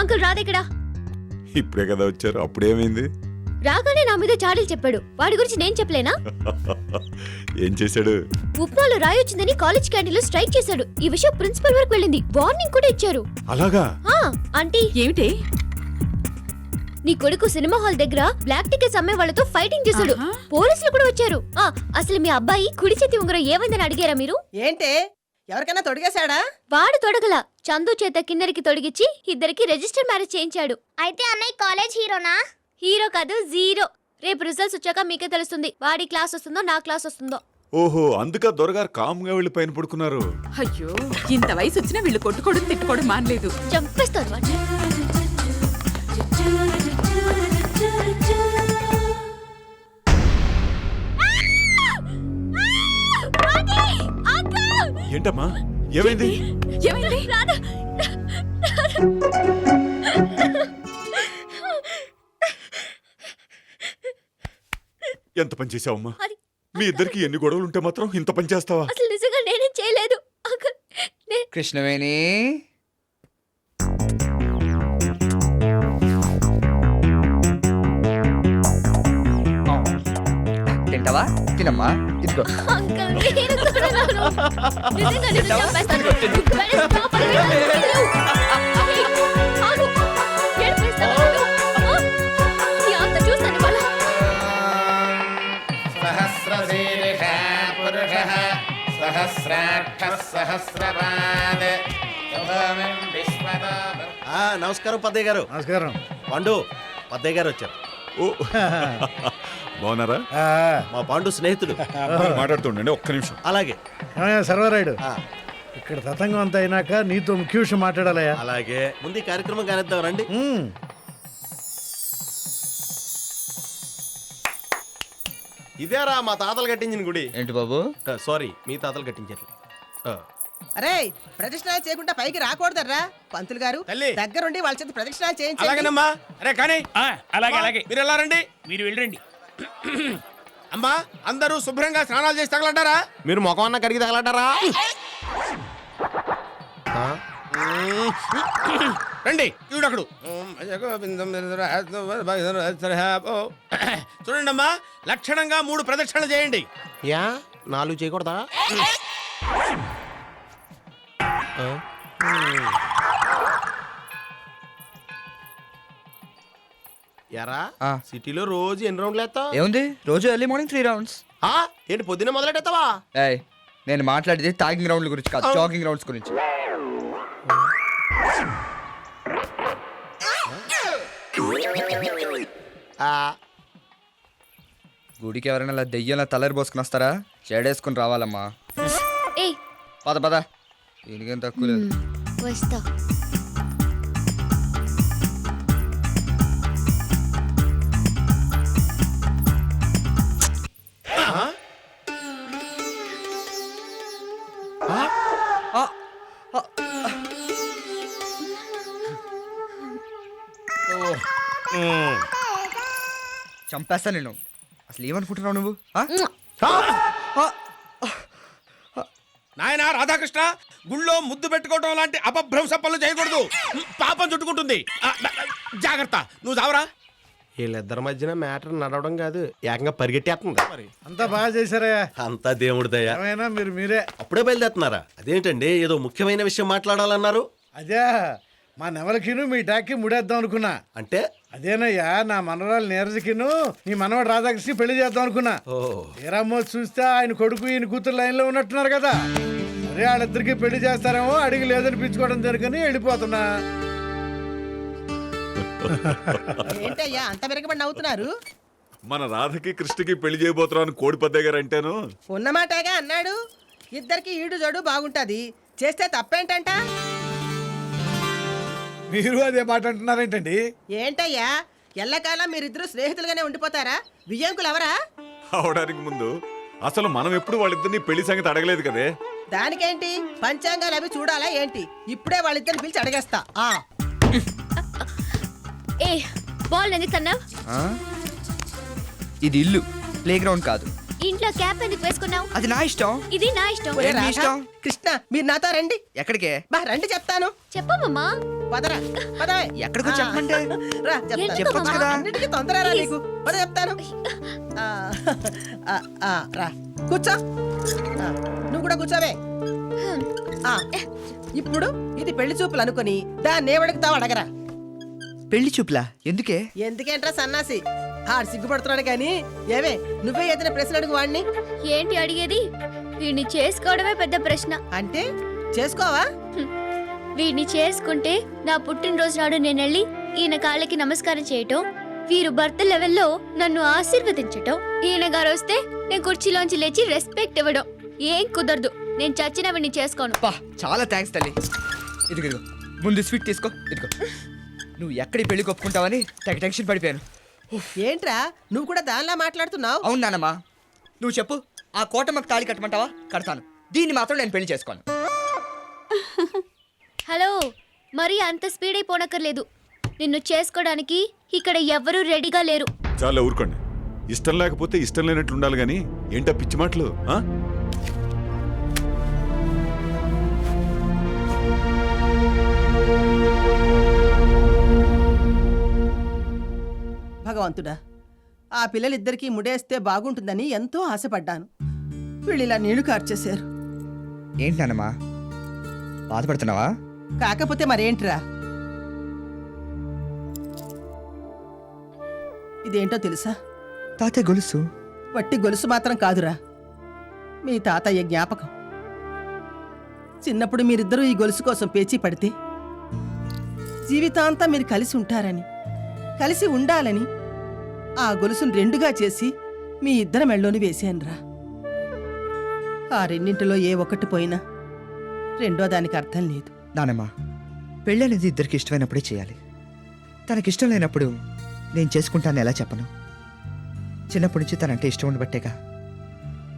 Uncle రాదెక్కడా? ఇప్పుడే కదా వచ్చారు, అప్పుడేమైంది? రాగానే నా మీద చాడీలు చెప్పాడు. వాడి గురించి నేను చెప్పలేనా? ఏం చేశాడు? ఉప్మాలో రాయొచ్చిందని కాలేజ్ క్యాంటీన్లో స్ట్రైక్ చేశాడు. ఈ విషయం ప్రిన్సిపల్ వరకు వెళ్ళింది. వార్నింగ్ కూడా ఇచ్చారు. అలాగా? ఆంటీ, ఏమిటి? నీ కొడుకు సినిమా హాల్ దగ్గర బ్లాక్ టికెట్స్ అమ్మే వాళ్ళతో ఫైటింగ్ చేశాడు. పోలీసులు కూడా వచ్చారు. అసలు మీ అబ్బాయి కుడి చేతి ఉంగరం ఏమైందని అడిగారా మీరు? ఏంటి, ఎవరికైనా తొడిగేశాడా? వాడు తొడగల, చందు చేత కిన్నరికి తొడిగిచ్చి ఇద్దరికి రిజిస్టర్ మ్యారేజ్ చేయించాడు. అయితే అన్నయ్య కాలేజ్ హీరోనా? హీరో కాదు, జీరో. రేపు రిజల్ట్స్ వచ్చాక మీకే తెలుస్తుంది వాడి క్లాస్ వస్తుందో నా క్లాస్ వస్తుందో. ఓహో, అందుక దొరగారు కామ్గా వెళ్ళి పైన పడుకున్నారు. అయ్యో, ఇంత వయసు వచ్చినా వీళ్ళు కొట్టుకోవడం తిట్టుకోవడం మానలేదు. చంపేస్తారు వాడిని. ఏంటమ్మా, ఏమైంది? ఏమైంది? ఎంత పని చేసావమ్మా? మీ ఇద్దరికి ఎన్ని గొడవలు ఉంటే మాత్రం ఇంత పని చేస్తావా? అసలు నిజంగా నేనేం చేయలేదు. కృష్ణవేణి, తింటావా? తినమ్మా, ఇదిగో. అంకుల్, నేను తొడగను. నిజంగా నిన్ను చంపేస్తాను. వెంటనే stop అవ్వండి. ఆగు. ఏడిపిస్తావా నన్ను? నీ అంత చూస్తాను వాళ్ళ. సహస్రశీర్ష పురుషః సహస్రాక్షః సహస్రపాద్ శుభం విశ్వతో. నమస్కారం పద్దయ్య గారు. నమస్కారం. పాండు, పద్దయ్య గారు వచ్చారు. ఓ, బాగున్నారా? మా పాండు స్నేహితుడు. మాట్లాడుతుండండి ఒక్క నిమిషం. అలాగే. సర్వరాయుడు, ఇక్కడ తతంగం అంతా అయినాక నీతో ముఖ్య విషయం మాట్లాడాలయా? అలాగే, ముందు ఈ కార్యక్రమం కానిద్దాం రండి. ఇదేరా మా తాతలు కట్టించిన గుడి. ఏంటి బాబు? సారీ, మీ తాతలు కట్టించారు. అరే, ప్రదక్షిణాలు చేయకుండా పైకి రాకూడదర్రా. పంతులు గారు తల్లి. దగ్గరుండి వాళ్ళ చేత ప్రదక్షిణాలు చేయించండి. అలాగేనమ్మా. అరే కానీ అలాగే అలాగే మీరు ఎలా రండి. మీరు వెళ్ళండి. అమ్మా, అందరూ శుభ్రంగా స్నానాలు చేసి తగలడ్డారా? మీరు ముఖం అన్న కడిగి తగలడ్డారా? రండి, ఈవిడక్కడు. చూడండి అమ్మా, లక్షణంగా 3 ప్రదక్షిణలు చేయండి. యా 4 చేయకూడదా? ఎరా, సిటీలో రోజు ఎన్ని రౌండ్లు వేస్తావు? ఏముంది, రోజు ఎర్లీ మార్నింగ్ 3 రౌండ్స్. ఏంటి పొద్దున్నే మొదలెట్టేస్తావా? ఏయ్, నేను మాట్లాడేది టాగింగ్ రౌండ్ల గురించి కాదు, జాగింగ్ రౌండ్స్ గురించి. గుడికి ఎవరైనా ఇలా దెయ్యంలా తలరి పోసుకుని వస్తారా? చెడేసుకుని రావాలమ్మా. ఏయ్, పద పద, దీనికేం తక్కువ లేదు. వస్తా. చంపేస్తా నేను. అసలు ఏమనుకుంటున్నావు నువ్వు? నాయనా రాధాకృష్ణ, గుళ్ళో ముద్దు పెట్టుకోవడం లాంటి అపభ్రంశ పనులు చేయకూడదు. పాపం చుట్టుకుంటుంది. జాగ్రత్త, నువ్వు చావరా. వీళ్ళిద్దరి మధ్యన మ్యాటర్ నడవడం కాదు, ఏకంగా పరిగెట్టేస్తుంది. అంతా బాగా చేశారయ్యా. అంతా దేవుడి దయ. ఏమైనా మీరే అప్పుడే బయలుదేరుతున్నారా? అదేంటండి, ఏదో ముఖ్యమైన విషయం మాట్లాడాలన్నారు? అదే, మా నెవలకిను మీ డాక్కి ముడేద్దాం అనుకున్నా. అంటే అదేనయ్యా, నా మనవరాలు నీరజకిను నీ మనవాడు రాధాకృష్ణ పెళ్లి చేద్దాం అనుకున్నా. తీరమ్మో చూస్తే ఆయన కొడుకు ఈయన కూతురు లైన్ లో ఉన్నట్టున్నారు కదా. అరే, వాళ్ళిద్దరికి పెళ్లి చేస్తారేమో అడిగి లేదనిపించుకోవడం జరుగుని వెళ్ళిపోతున్నా. ఏంటయ్యా అంత వెరగబడి నవ్వుతున్నారు? మన రాధకి కృష్ణకి పెళ్లి చేయబోతున్నాను కోడి పద్దయ్య గారు అంటేను. ఉన్నమాటగా అన్నాడు. ఇద్దరికి ఈడు జోడు బాగుంటది, చేస్తే తప్పేంటంట? మీరు అదే మాట అంటున్నారేంటండి? ఏంటయ్యా, ఎల్లకాలం మీరిద్దరు స్నేహితులుగానే ఉండిపోతారా? వియ్యంకులు ఎవరా? అవడానికి ముందు అసలు మనం ఎప్పుడు వాళ్ళిద్దరిని పెళ్లి సంగతి అడగలేదు కదే. దానికేంటి, పంచాంగాలు అవి చూడాలా ఏంటి? ఇప్పుడే వాళ్ళిద్దరిని పిలిచి అడిగేస్తా. ఏ, బాల్ ఎందుకు అన్నావు? ఇది ఇల్లు, ప్లే గ్రౌండ్ కాదు. ఇంట్లో క్యాప్ ఎందుకు వేసుకున్నావు? అది నా ఇష్టం. ఇది నా ఇష్టం. ఒరే ఏంటి రాధా, ఇష్టం? కృష్ణ, మీరు నాతో రండి. ఎక్కడికే? బా రండి చెప్తాను. చెప్పమ్మా. పదరా పదవే ఎక్కడికో చెప్పమంటే? రా చెప్తాను. చెప్పొచ్చు కదా. అన్నిటికీ తొందరరా నీకు పద చెప్తాను. ఆ, రా కూర్చో. ఆ, నువ్వు కూడా కూర్చోవే. ఆ, ఇప్పుడు ఇది పెళ్లి చూపులు అనుకుని దాన్ని ఏమడుగుతావు అడగరా. పెళ్లి చూపులా? ఎందుకే? ఎందుకేంట్రా సన్నాసి ఆడు సిగ్గుపడుతున్నాడు కానీ ఏవే నువ్వే ఏదైనా ప్రశ్న అడుగు వాడిని. ఏంటి అడిగేది? వీడిని చేసుకోవడమే పెద్ద ప్రశ్న. అంటే చేసుకోవా? వీడిని చేసుకుంటే నా పుట్టినరోజు నాడు నేను వెళ్ళి ఈయన కాళ్ళకి నమస్కారం చేయటం, వీరు భర్త లెవెల్లో నన్ను ఆశీర్వదించటం, ఈయన గారు వస్తే నేను కుర్చీలోంచి లేచి రెస్పెక్ట్ ఇవ్వడం ఏం కుదరదు. నేను చచ్చిన వీడిని చేసుకోను. పా, చాలా థ్యాంక్స్ తల్లి. ఇదిగో ముందు స్వీట్ తీసుకో. ఇదిగో నువ్వు ఎక్కడి పెళ్లి ఒప్పుకుంటావని తెగ టెన్షన్ పడిపోయాను. ఏంట్రా నువ్వు కూడా దానిలా మాట్లాడుతున్నావు? అవును నానమ్మా, నువ్వు చెప్పు, ఆ కోటమ్మకు తాళి కట్టమంటావా? కడతాను. దీన్ని మాత్రం నేను పెళ్లి చేసుకోను. హలో, మరి అంత స్పీడ్ అయిపోనక్కర్లేదు. నిన్ను చేసుకోవడానికి ఇక్కడ ఎవ్వరూ రెడీగా లేరు. చాలా ఊరుకోండి. ఇష్టం లేకపోతే ఇష్టం లేనట్లు ఉండాలి గాని ఏంటా పిచ్చి మాటలు? ఆ? భగవంతుడా, ఆ పిల్లలిద్దరికీ ముడేస్తే బాగుంటుందని ఎంతో ఆశపడ్డాను. వీళ్ళు ఇలా నీళ్లు కార్చేశారు. ఏంటి నానమ్మా, బాధపడుతున్నావా? కాకపోతే మరేంట్రా, ఇదేంటో తెలుసా? తాతయ్య గొలుసు. వట్టి గొలుసు మాత్రం కాదురా, మీ తాతయ్య జ్ఞాపకం. చిన్నప్పుడు మీరిద్దరూ ఈ గొలుసు కోసం పేచీ పడితే జీవితాంతం మీరు కలిసి ఉంటారని, కలిసి ఉండాలని ఆ గొలుసును రెండుగా చేసి మీ ఇద్దరి మెళ్ళోని వేసానురా. ఆ రెండింటిలో ఏ ఒక్కటి పోయినా రెండో దానికి అర్థం లేదు. నానమ్మా, పెళ్ళి అనేది ఇద్దరికి ఇష్టమైనప్పుడే చేయాలి. తనకిష్టం లేనప్పుడు నేను చేసుకుంటాను ఎలా చెప్పను? చిన్నప్పటి నుంచి తనంటే ఇష్టం ఉండబట్టేగా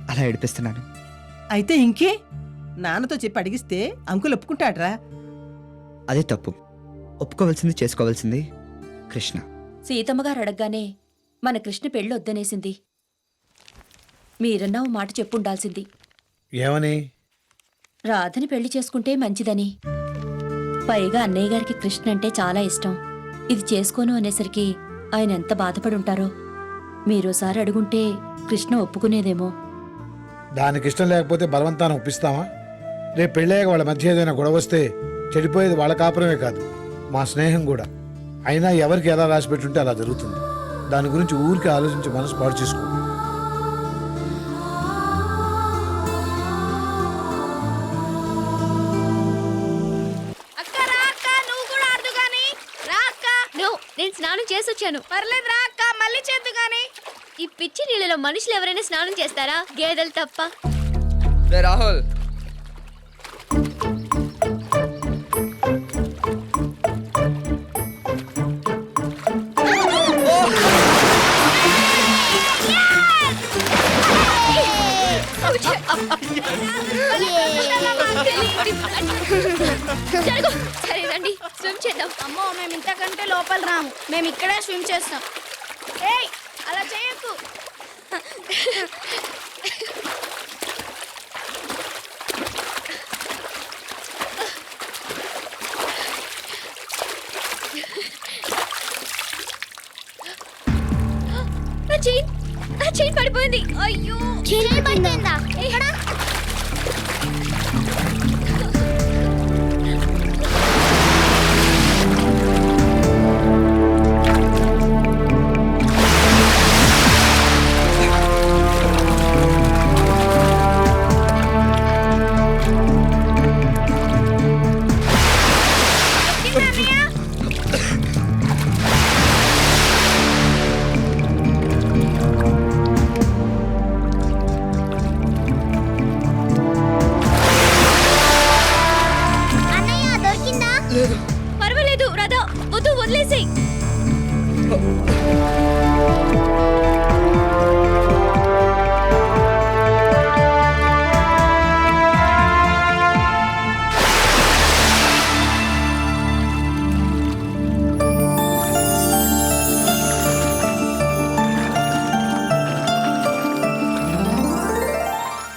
అలా ఏడిపిస్తున్నాను. అయితే ఇంకే నాన్నతో చెప్పి అడిగిస్తే అంకుల్ ఒప్పుకుంటాడ్రా. అదే తప్పు. ఒప్పుకోవాల్సింది, చేసుకోవాల్సింది కృష్ణ. సీతమ్మ గారు అడగగానే మన కృష్ణ పెళ్ళి వద్దనేసింది. మీరన్నా ఓ మాట చెప్పుండాల్సింది. ఏమని? రాధని పెళ్లి చేసుకుంటే మంచిదని. పైగా అన్నయ్య గారికి కృష్ణ అంటే చాలా ఇష్టం. ఇది చేసుకోను అనేసరికి ఆయన ఎంత బాధపడుంటారో. మీరోసారి అడుగుంటే కృష్ణ ఒప్పుకునేదేమో. దానికి ఇష్టం లేకపోతే బలవంతాన్ని ఒప్పిస్తావా? రేపు పెళ్ళాక వాళ్ళ మధ్య ఏదైనా గొడవ వస్తే చెడిపోయేది వాళ్ళ కాపురమే కాదు, మా స్నేహం కూడా. అయినా ఎవరికి ఎలా రాసి పెట్టుంటే అలా జరుగుతుంది. దాని గురించి ఊరికి ఆలోచించి మనసు పాడు చేసుకో. నేను స్నానం చేసి వచ్చాను. పర్లేదు రా అక్క, మళ్ళీ చేద్దు గాని. ఈ పిచ్చి నీళ్ళలో మనుషులు ఎవరైనా స్నానం చేస్తారా? గేదెలు తప్ప. రే రాహుల్, సరేనండి, స్విమ్ చేద్దాం. అమ్మో మేము ఇంతకంటే లోపల రాము, మేము ఇక్కడే స్విమ్ చేస్తాం. ఏయ్ అలా చేయకు. నా చైన్ పడిపోయింది. అయ్యో, చీరలు పడిపోయిందా? ఎక్కడ? అన్నయ్య దొరికిందా? పర్వాలేదు రాధా, వద్దు, వదిలేసేయ్.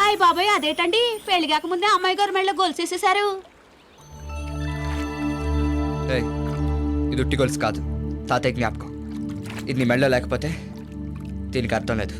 అయ్య బాబాయ్, అదేటండి పెళ్లి కాకముందే అమ్మాయి గారు మెళ్ళ గొలుసేసేసారు. ఏయ్, ఇది ఉట్టి గొలుసు కాదు, తాతయ్య జ్ఞాపకం. ఇది నీ మెడలో లేకపోతే దీనికి అర్థం లేదు.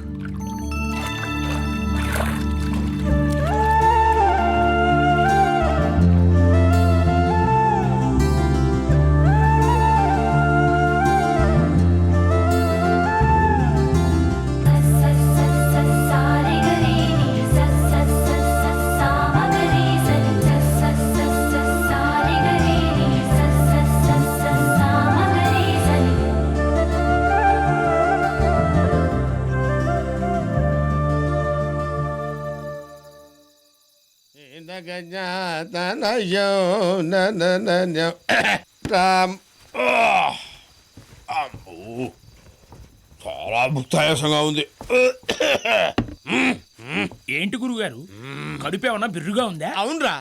రామ్ అమ్మో, చాలా భుక్తాయాసంగా ఉంది. ఏంటి గురుగారు కడుపు ఏమన్నా బిర్రుగా ఉందా? అవునరా,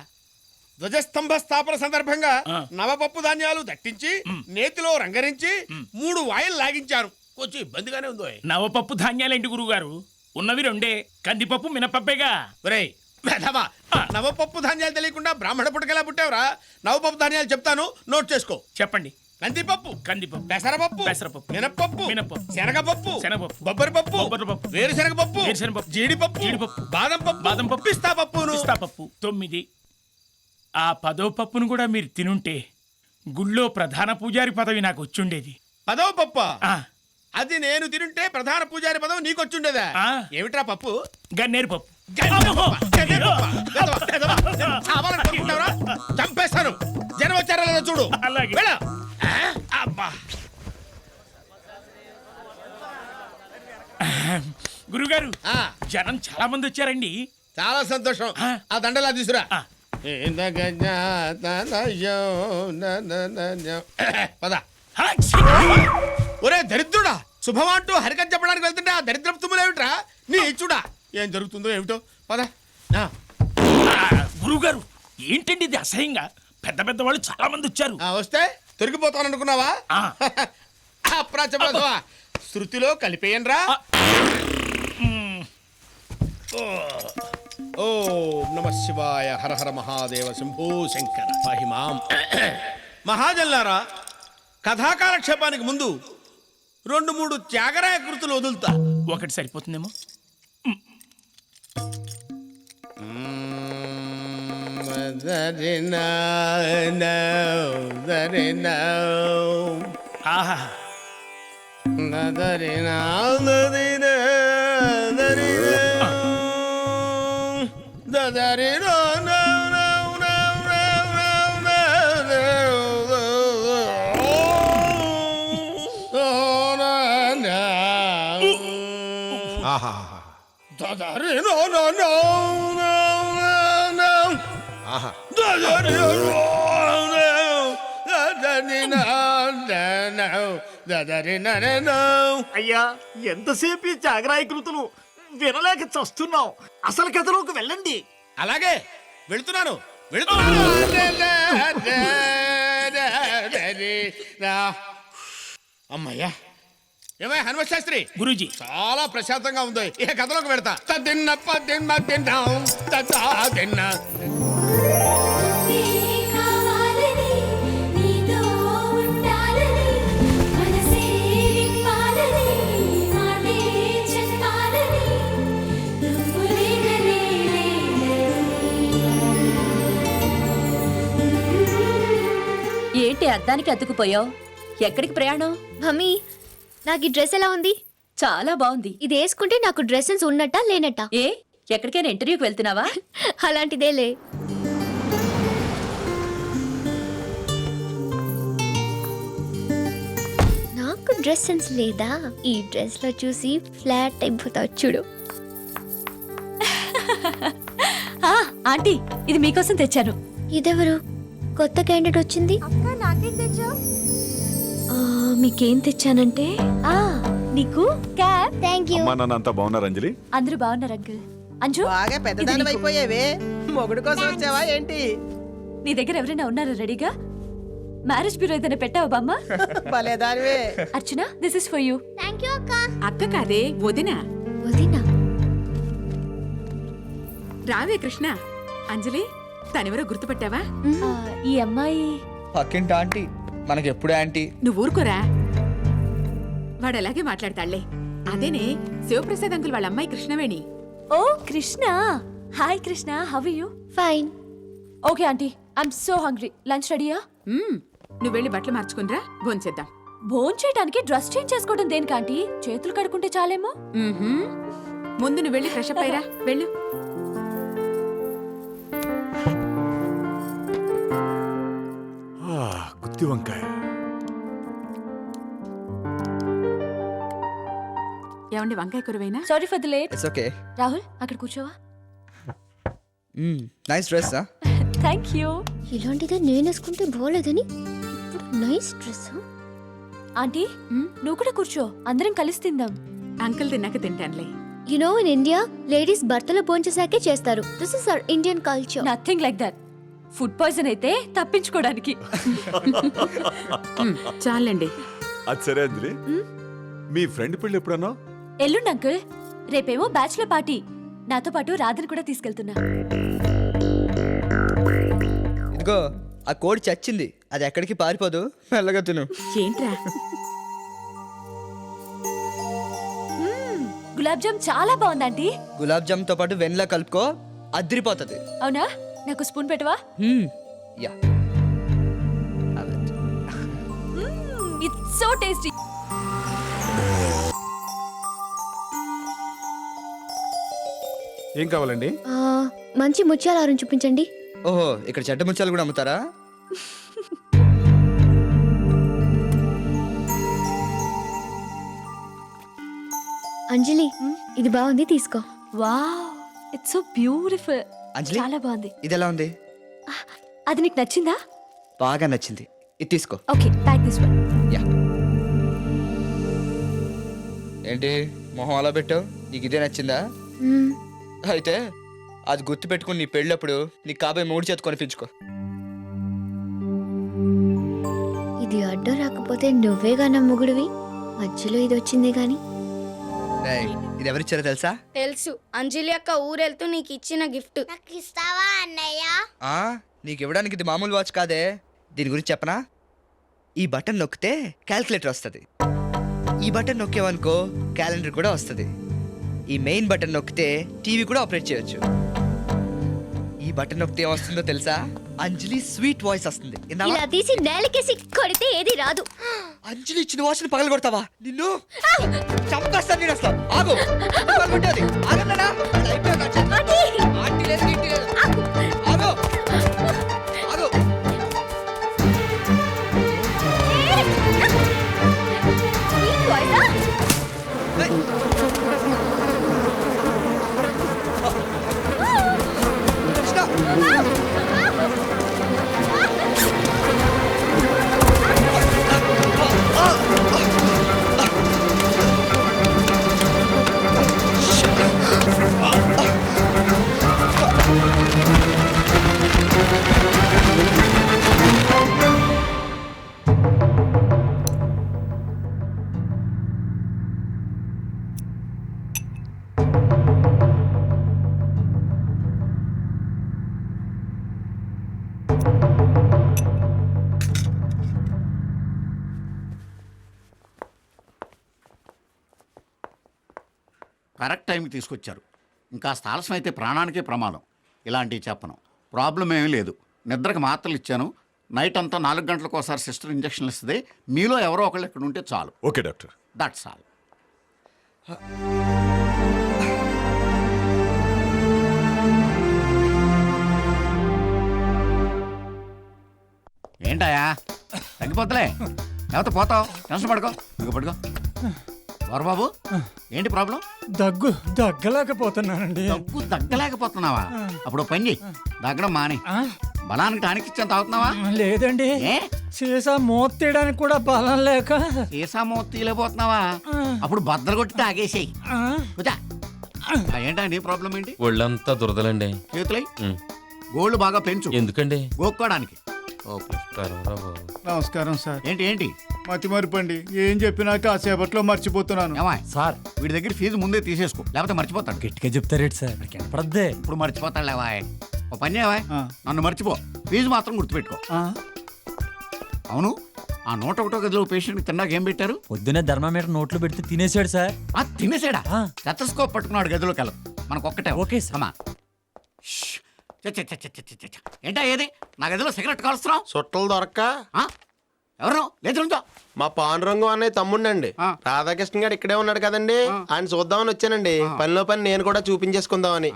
ధ్వజస్తంభ స్థాపన సందర్భంగా ఆ. నవపప్పు ధాన్యాలు దట్టించి నేతిలో రంగరించి 3 వాయిల్ లాగించారు. కొంచెం ఇబ్బందిగానే ఉందో. నవపప్పు ధాన్యాలేంటి గురుగారు? ఉన్నవి 2 కందిపప్పు మినపప్పేగా. ఒరేయ్ వెధవా, నవపప్పు ధాన్యాలు తెలియకుండా బ్రాహ్మణ పుట్టకెలా పుట్టావురా? నవపప్పు ధాన్యాలు చెప్తాను, నోట్ చేసుకో. చెప్పండి. కందిపప్పు, కందిపప్పు, పెసరపప్పు, పెసరపప్పు, మినప్పప్పు, మినప్పప్పు, శనగపప్పు, శనగపప్పు, బొబ్బరిపప్పు, బొబ్బరిపప్పు, వేరుశనగపప్పు, వేరుశనగపప్పు, జీడిపప్పు, జీడిపప్పు, బాదం పప్పు, బాదం పప్పు, పిస్తా పప్పును. పిస్తా పప్పు 9. ఆ 10వ పప్పును కూడా మీరు తినుంటే గుళ్ళో ప్రధాన పూజారి పదవి నాకు వచ్చుండేది. 10వ పప్పు ఆ, అది నేను తినుంటే ప్రధాన పూజారి పదం నీకొచ్చుండేదా? ఆ. ఏమిట్రా పప్పు? గన్నేరు పప్పు. గన్నేరు పప్పా? గన్నేరు పప్పా? వెధవా, వెధవా. నేను చావాలనుకుంటున్నావురా? చంపేస్తాను. జనం వచ్చారా లేదా చూడు. అలాగే. వెళ్ళు. ఆ, అబ్బా. గురుగారు ఆ, జనం చాలా మంది వచ్చారండి. చాలా సంతోషం. ఆ. ఆ దండలా తీసురా. ఆ. పద. ఆ, ఛీ! ఒరే దరిద్రుడా, శుభమంటూ హరికథ చెప్పడానికి వెళ్తుంటే ఆ దరిద్రపు తుమ్ములేమిట్రా? నీ ఇచ్చుడా ఏం జరుగుతుందో ఏమిటో. పద. ఆ, గురుగారు ఏంటండి ఇది అసహ్యంగా? పెద్ద పెద్ద వాళ్ళు చాలా మంది వచ్చారు. ఆ, వస్తే తొరిగిపోతాననుకున్నావా? ఆ. అప్రాచపడతావా? శృతిలో కలిపేయనరా. ఓ నమ శివాయ, హర హర మహాదేవ, శంభో శంకర మహిమాం. మహాజన్లారా, కథాకాలక్షేపానికి ముందు 2-3 త్యాగరాయ కృతులు వదులుతా. ఒకటి సరిపోతుందేమో. ఆహా, అయ్యా, ఎంతసేపు ఈ జాగరాయకృతులు వినలేక చస్తున్నాం. అసలు కథలోకి వెళ్ళండి. అలాగే వెళుతున్నాను, వెళుతున్నాను. అమ్మయ్యా. ఏమయ్య హనుమ శాస్త్రి, గురూజీ చాలా ప్రశాంతంగా ఉంది. ఏ కథలోకి పెడతా. తదిన్న పదిన్న తిన్నాం తదా తిన్న. ఏంటి అద్దానికి అతుకుపోయావు? ఎక్కడికి ప్రయాణం? మమ్మీ, నాకు ఈ డ్రెస్ ఎలా ఉంది? చాలా బాగుంది. ఇది వేసుకుంటే నాకు డ్రెస్ సెన్స్ ఉన్నట్టా లేనట్టా? ఏ ఎక్కడికైనా ఇంటర్వ్యూకి వెళ్తున్నావా? అలాంటిదేలే. నాకు డ్రెస్ సెన్స్ లేదా? ఈ డ్రెస్ లో చూసి ఫ్లాట్ అయిపోతావు చూడు. ఆంటీ, ఇది మీకోసం తెచ్చాను. ఇదెవరు? కొత్త క్యాండిడేట్ వచ్చింది. మీకేం తెచ్చానంటే నీకు క్యాప్. Thank you. అమ్మా నాన్న అంతా బాగున్నారు అంజలి? అందరూ బాగున్నారు అంకుల్. అంజు, బాగా పెద్దదాని అయిపోయావే. మొగుడు కోసం వచ్చావా ఏంటి? నీ దగ్గర ఎవరైనా ఉన్నారా రెడీగా? మ్యారేజ్ బ్యూరో ఏదైనా పెట్టావా బామ్మ? భలేదానివే. Archana, this is for you. Thank you అక్క. అక్క కాదే వదినా. వదినా? రావే కృష్ణ. అంజలి, తనెవరో గుర్తుపట్టావా? ఈ అమ్మాయి పక్కింటి ఆంటీ. మనకి ఎప్పుడు ఆంటీ. నువ్వు ఊరుకోరా. వాడు అలాగే మాట్లాడతాళ్లే. అదేనే శివప్రసాద్ అంకుల్ వాళ్ళ అమ్మాయి కృష్ణవేణి. ఓ Krishna. Hi Krishna, how are you? Fine. Okay aunty, I'm so hungry. Lunch రెడీయా? నువ్వు వెళ్ళి బట్టలు మార్చుకునిరా, భోంచేద్దాం. భోంచేయడానికి డ్రెస్ చేంజ్ చేసుకోవడం దేనికి ఆంటీ? చేతులు కడుక్కుంటే చాలేమో. ముందు నువ్వు వెళ్ళి ఫ్రెష్ అప్ అయ్యరా, వెళ్ళు. గుత్తి వంకాయ. ఏమండి వంకాయ కురవేనా? Sorry for the late. It's okay. Rahul అక్కడ కూర్చోవా? Nice dress. Thank you. ఇలాంటిదే నేను వేసుకుంటే బాగోలేదని ఇప్పుడు నైస్ డ్రెస్. ఆంటీ నువ్వు కూడా కూర్చో, అందరం కలిసి తిందాం. అంకుల్ తిన్నాక తింటానులే. You know in India ladies భర్తలు భోంచేసాకే చేస్తారు. This is our Indian culture. Nothing like that. Food poison అయితే తప్పించుకోవడానికి. చాలండి. అది సరే అంజలి, మీ ఫ్రెండ్ పెళ్ళి ఎప్పుడన్నా? ఎల్లుండి అంకుల్. రేపేమో bachelor party. నాతో పాటు రాధని కూడా తీసుకెళ్తున్నా. ఇదిగో ఆ కోడి చచ్చింది, అది ఎక్కడికి పారిపోదు. మెల్లగా తిను. ఏంట్రా? గులాబ్ జామ్ చాలా బాగుంది ఆంటీ. గులాబ్ జామ్ తో పాటు వెన్నెలా కలుపుకో, అదిరిపోతుంది. అవునా? నాకు స్పూన్ పెట్టవా? యా. It's so tasty. ఏం కావాలండి? మంచి ముత్యాల హారం చూపించండి. ఓహో, ఇక్కడ చెడ్డ ముత్యాలు కూడా అమ్ముతారా? అంజలి, ఇది బాగుంది, తీసుకో. Wow, it's so beautiful. Anjali, చాలా బాగుంది. ఇది ఎలా ఉంది? అది నీకు నచ్చిందా? బాగా నచ్చింది. ఇది తీసుకో. Okay, pack this one. Yeah. ఏంటి మొహం అలా పెట్టావు? నీకు ఇదే నచ్చిందా? అయితే అది గుర్తు పెట్టుకుని నీ పెళ్ళప్పుడు నీ కాబోయే మూడు చేతి కొనిపించుకో. ఇది అడ్డు రాకపోతే నువ్వేగా నా మొగుడివి. మధ్యలో ఇది వచ్చింది గాని. ఇది ఎవరిచ్చారో తెలుసా? తెలుసు, అంజలి అక్క ఊరెళ్తూ నీకు ఇచ్చిన గిఫ్ట్. నాకు ఇస్తావా అన్నయ్య? నీకు ఇవ్వడానికి ఇది మామూలు వాచ్ కాదే. దీని గురించి చెప్పనా? ఈ బటన్ నొక్కితే క్యాల్కులేటర్ వస్తుంది. ఈ బటన్ నొక్కేవనుకో క్యాలెండర్ కూడా వస్తుంది. ఈ మెయిన్ బటన్ నొక్కితే టీవీ కూడా ఆపరేట్ చేయొచ్చు. ఈ బటన్ నొక్కితే ఏమొస్తుందో తెలుసా? అంజలి స్వీట్ వాయిస్ వస్తుంది. ఇలా తీసి నేలకేసి కొడితే ఏది రాదు. అంజలి ఇచ్చిన వాచ్ని పగల కొడతావా? నిన్ను చంపేస్తాను నేను అసలు. ఆగు, పగలగొట్టేది. ఆగండనా? అది అయిపోయాక చెప్పు. ఆంటీ లేదు, గీంటీ లేదు. ఆగు, ఆగు. కరెక్ట్ టైంకి తీసుకొచ్చారు. ఇంకా ఆలస్యం అయితే ప్రాణానికే ప్రమాదం. ఇలాంటివి చెప్పను. ప్రాబ్లం ఏమీ లేదు. నిద్రకు మాత్రలు ఇచ్చాను. నైట్ అంతా 4 గంటలకు ఒకసారి సిస్టర్ ఇంజక్షన్లు ఇస్తుంది. మీలో ఎవరో ఒకళ్ళు ఇక్కడ ఉంటే చాలు. Okay doctor. That's all. ఏంటాయా తగ్గిపోతలే, లేకపోతే పోతావు. టెన్షన్ పడుకో. ఇక పడుకో. వరబాబు, ఏంటి ప్రాబ్లం? దగ్గలేకపోతున్నానండి. దగ్గలేకపోతున్నావా? అప్పుడు పని చెయ్యి, దగ్గడం మాని. బలానికి టానిక్ ఇచ్చాను, తాగుతున్నావా? లేదండి, సీసా మూత తీయడానికి కూడా బలం లేక. సీసా మూత తీయలేకపోతున్నావా? అప్పుడు బద్దలు కొట్టి తాగేసేయి. ఏంటా నీ ప్రాబ్లం ఏంటి? ఒళ్ళంతా దురదలండి. చేతులై గోళ్ళు బాగా పెంచు. ఎందుకండి? గోక్కోడానికి. నమస్కారం సార్. ఏంటి ఏంటి మతి మరిపండి. ఏం చెప్పినా కాసేపట్లో మర్చిపోతున్నాను. సార్, వీడి దగ్గర ఫీజు ముందే తీసేసుకో, లేకపోతే మర్చిపోతాడు. గట్టిగా చెప్తారేంటి సార్? కనపడద్దే. ఇప్పుడు మర్చిపోతాడు లేవాయ్. ఓ పని చేయవా, నన్ను మర్చిపో, ఫీజు మాత్రం గుర్తుపెట్టుకో. అవును, ఆ 101 గదిలో పేషెంట్ తిన్నాక ఏం పెట్టారు? పొద్దునే థర్మామీటర్ నోట్లో పెడితే తినేసాడు సార్. ఆ తినేసాడా? స్టెతస్కోప్ పట్టుకున్నాడు గదిలోకి వెళ్ళం. మనకొక్కటే. Okay sir. అమ్మా ఏంటా ఏది నా గదిలో సిగరెట్ కాలుస్తున్నావు? చుట్టలు దొరక్క ఎవరు లేదు మా పాండురంగం అన్నయ్య తమ్ముండండి. రాధాకృష్ణ గారు ఇక్కడే ఉన్నాడు కదండి, ఆయన చూద్దామని వచ్చానండి. పనిలో పని నేను కూడా చూపించేసుకుందామని.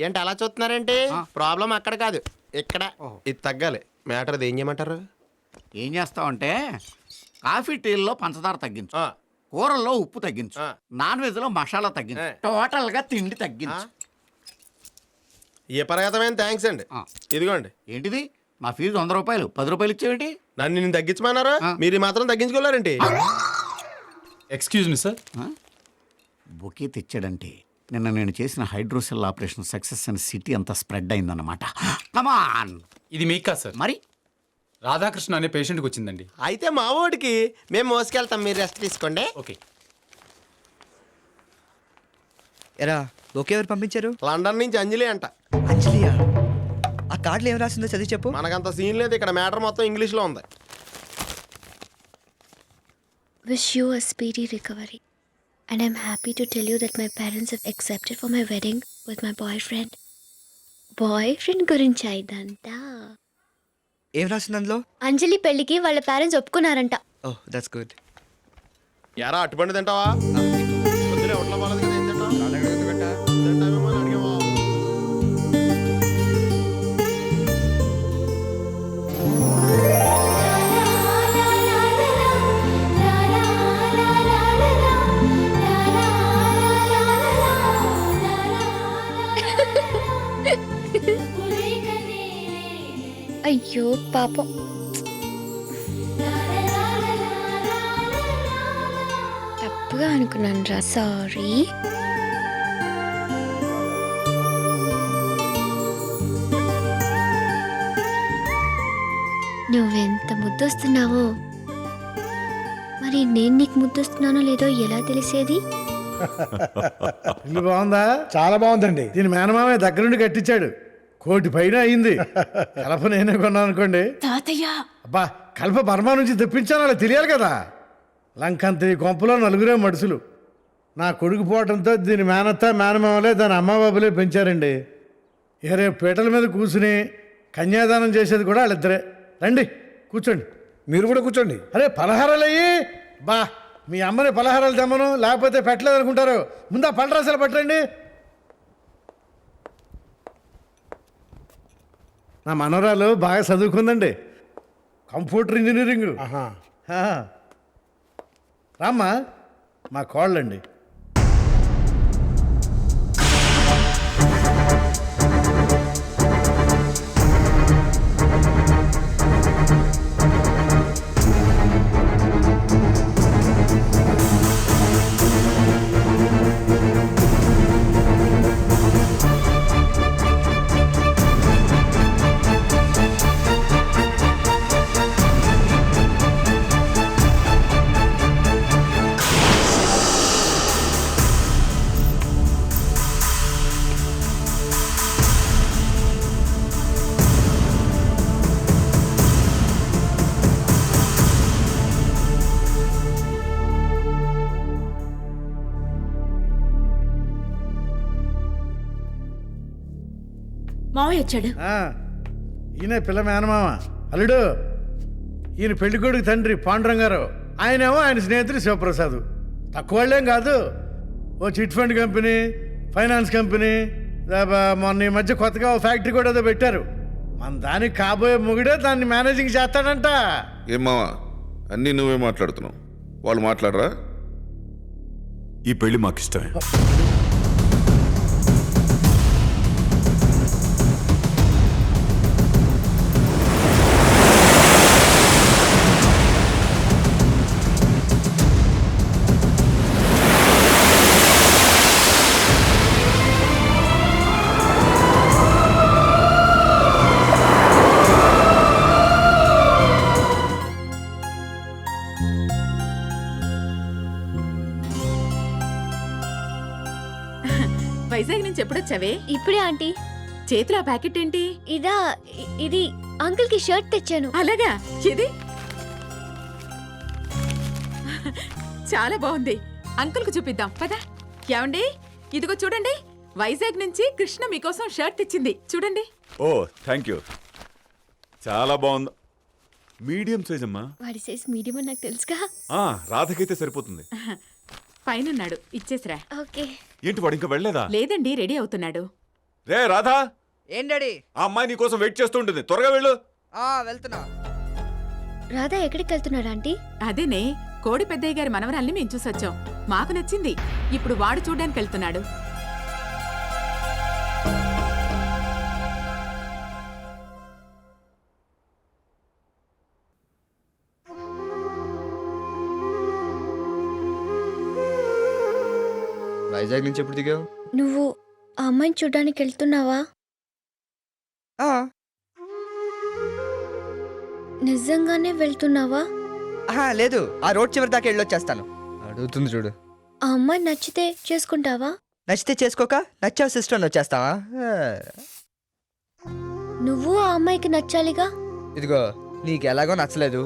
ఏంటి అలా చూస్తున్నారేంటి? ప్రాబ్లం అక్కడ కాదు, ఇక్కడ. ఇది తగ్గాలి. మ్యాటర్ అది ఏం చేయమంటారు? ఏం చేస్తావంటే కాఫీ టీల్లో పంచదార తగ్గించు, కూరల్లో ఉప్పు తగ్గించు, నాన్ వెజ్ లో మసాలా తగ్గించు, టోటల్ గా తిండి తగ్గించు. ఏ పర్యాతమైన థ్యాంక్స్ అండి. ఇదిగోండి. ఏంటిది? మా ఫీజు 100 రూపాయలు, 10 రూపాయలు ఇచ్చేవేంటి? నన్ను నేను తగ్గించమన్నారా? మీరు మాత్రం తగ్గించుకోలేరండి. Excuse me sir. బొకే తెచ్చాడంటే నిన్న నేను చేసిన హైడ్రోసెల్ ఆపరేషన్ సక్సెస్ అని సిటీ అంతా స్ప్రెడ్ అయిందన్నమాట. కమాన్. ఇది మీకు కాదు సార్, మరి రాధాకృష్ణ అనే పేషెంట్కి వచ్చిందండి. అయితే మా వాడికి మేము మోసుకెళ్తాం, మీరు రెస్ట్ తీసుకోండి. ఓకే. ఎరా ఓకే, ఎవరు పంపించారు? లండన్ నుంచి అంజలి అంట. అంజలియా? ఆ కార్డులో ఏం రాసిందో చదివి చెప్పు. మనకంత సీన్ లేదు, ఇక్కడ మ్యాటర్ మొత్తం ఇంగ్లీష్ లో ఉంది. Wish you a speedy recovery. And I'm happy to tell you that my parents have accepted for my wedding with my boyfriend. Boyfriend గురించి ఇదంతా. ఏం రాసింది అందులో? అంజలి పెళ్లికి వాళ్ళ పేరెంట్స్ ఒప్పుకున్నారంట. Oh that's good. యారా అట్టుపండి తింటావా? పొద్దునే ఒంట్లో బాగాలేదు కదా, ఏం తింటావు? తింటావేమో అని అడిగావా? అయ్యో పాపం. తప్పుగా అనుకున్నాను రా, సారీ. నువ్వెంత ముద్దొస్తున్నావో మరి నేను నీకు ముద్దొస్తున్నానో లేదో ఎలా తెలిసేది? ఇల్లు బాగుందా? చాలా బాగుందండి. దీని మేనమామే దగ్గరుండి కట్టించాడు. 1 కోటి పైన అయింది. కలప నేనే కొన్నాను అనుకోండి. అబ్బా, కలప బర్మా నుంచి తెప్పించాను, అలా తెలియాలి కదా. లంకంత ఈ కొంపలో 4 మడుసులు. నా కొడుకు పోవడంతో దీని మేనత్త మేనమామలే దాని అమ్మబాబులే పెంచారండి. రేపు పీటల మీద కూర్చుని కన్యాదానం చేసేది కూడా వాళ్ళిద్దరే. రండి కూర్చోండి. మీరు కూడా కూర్చోండి. అరే పలహారాలు అయ్యి. బా, మీ అమ్మని పలహారాలు తెమ్మను, లేకపోతే పెట్టలేదు అనుకుంటారు. ముందు ఆ పలరాసాలు పట్టండి. నా మనవరాలు బాగా చదువుకుందండి, కంప్యూటర్ ఇంజనీరింగ్. రామ్మా, మా కోళ్ళండి. మావయ్య వచ్చాడు. ఈయన పిల్ల మేనమామ, అల్లుడు. ఈయన పెళ్లి కొడుకు తండ్రి పాండురంగారావు. ఆయనేమో ఆయన స్నేహితుడు శివప్రసాద్. తక్కువ వాళ్ళేం కాదు. ఓ chit fund company, finance company, మొన్న ఈ మధ్య కొత్తగా ఓ ఫ్యాక్టరీ కూడా ఏదో పెట్టారు. మన దానికి కాబోయే మొగుడే దాన్ని మేనేజింగ్ చేస్తాడంట. ఏమావా అన్నీ నువ్వే మాట్లాడుతున్నావు, వాళ్ళు మాట్లాడరా? ఈ పెళ్లి మాకు ఇష్టమే. వైజాగ్ నుంచి ఎప్పుడొచ్చావే? ఇప్పుడే ఆంటీ. చేతిలో ఆ ప్యాకెట్ ఏంటి? ఇది అంకుల్ కి షర్ట్ తెచ్చాను. అలాగా, ఇది చాలా బాగుంది. అంకుల్ కు చూపిద్దాం పద. ఏమండి, ఇదిగో చూడండి, వైజాగ్ నుంచి కృష్ణ మీకోసం షర్ట్ తెచ్చింది. చూడండి. ఓ థ్యాంక్ యూ, చాలా బాగుంది. మీడియం సైజ్ అమ్మా. వాడి సైజ్ మీడియం అని నాకు తెలుసుగా. రాధకైతే సరిపోతుంది. పైనున్నాడు, ఇచ్చేసిరా. ఓకే. ఏంటి వాడు ఇంకా వెళ్ళలేదా? లేదండి, రెడీ అవుతున్నాడు. రే రాధా, ఏం డాడీ? ఆ అమ్మాయి నీ కోసం వెయిట్ చేస్తూ ఉంటుంది, త్వరగా వెళ్ళు. వెళ్తున్నా. రాధా ఎక్కడికి వెళ్తున్నాడు ఆంటీ? అదేనే, కోడి పెద్దయ్య గారి మనవరాల్ని మేము చూసొచ్చాం. మాకు నచ్చింది. ఇప్పుడు వాడు చూడ్డానికి వెళ్తున్నాడు. వైజాగ్ నుంచి ఎప్పుడు దిగావు? నువ్వు ఆ అమ్మాయిని చూడ్డానికి వెళ్తున్నావా? నిజంగానే వెళ్తున్నావా? లేదు, ఆ రోడ్ చివరి దాకా వెళ్ళొచ్చేస్తాను. అడుగుతుంది చూడు. ఆ అమ్మాయి నచ్చితే చేసుకుంటావా? నచ్చితే చేసుకోక, నచ్చావు సిస్టర్ అని వచ్చేస్తావా? నువ్వు ఆ అమ్మాయికి నచ్చాలిగా. ఇదిగో, నీకు ఎలాగో నచ్చలేదు,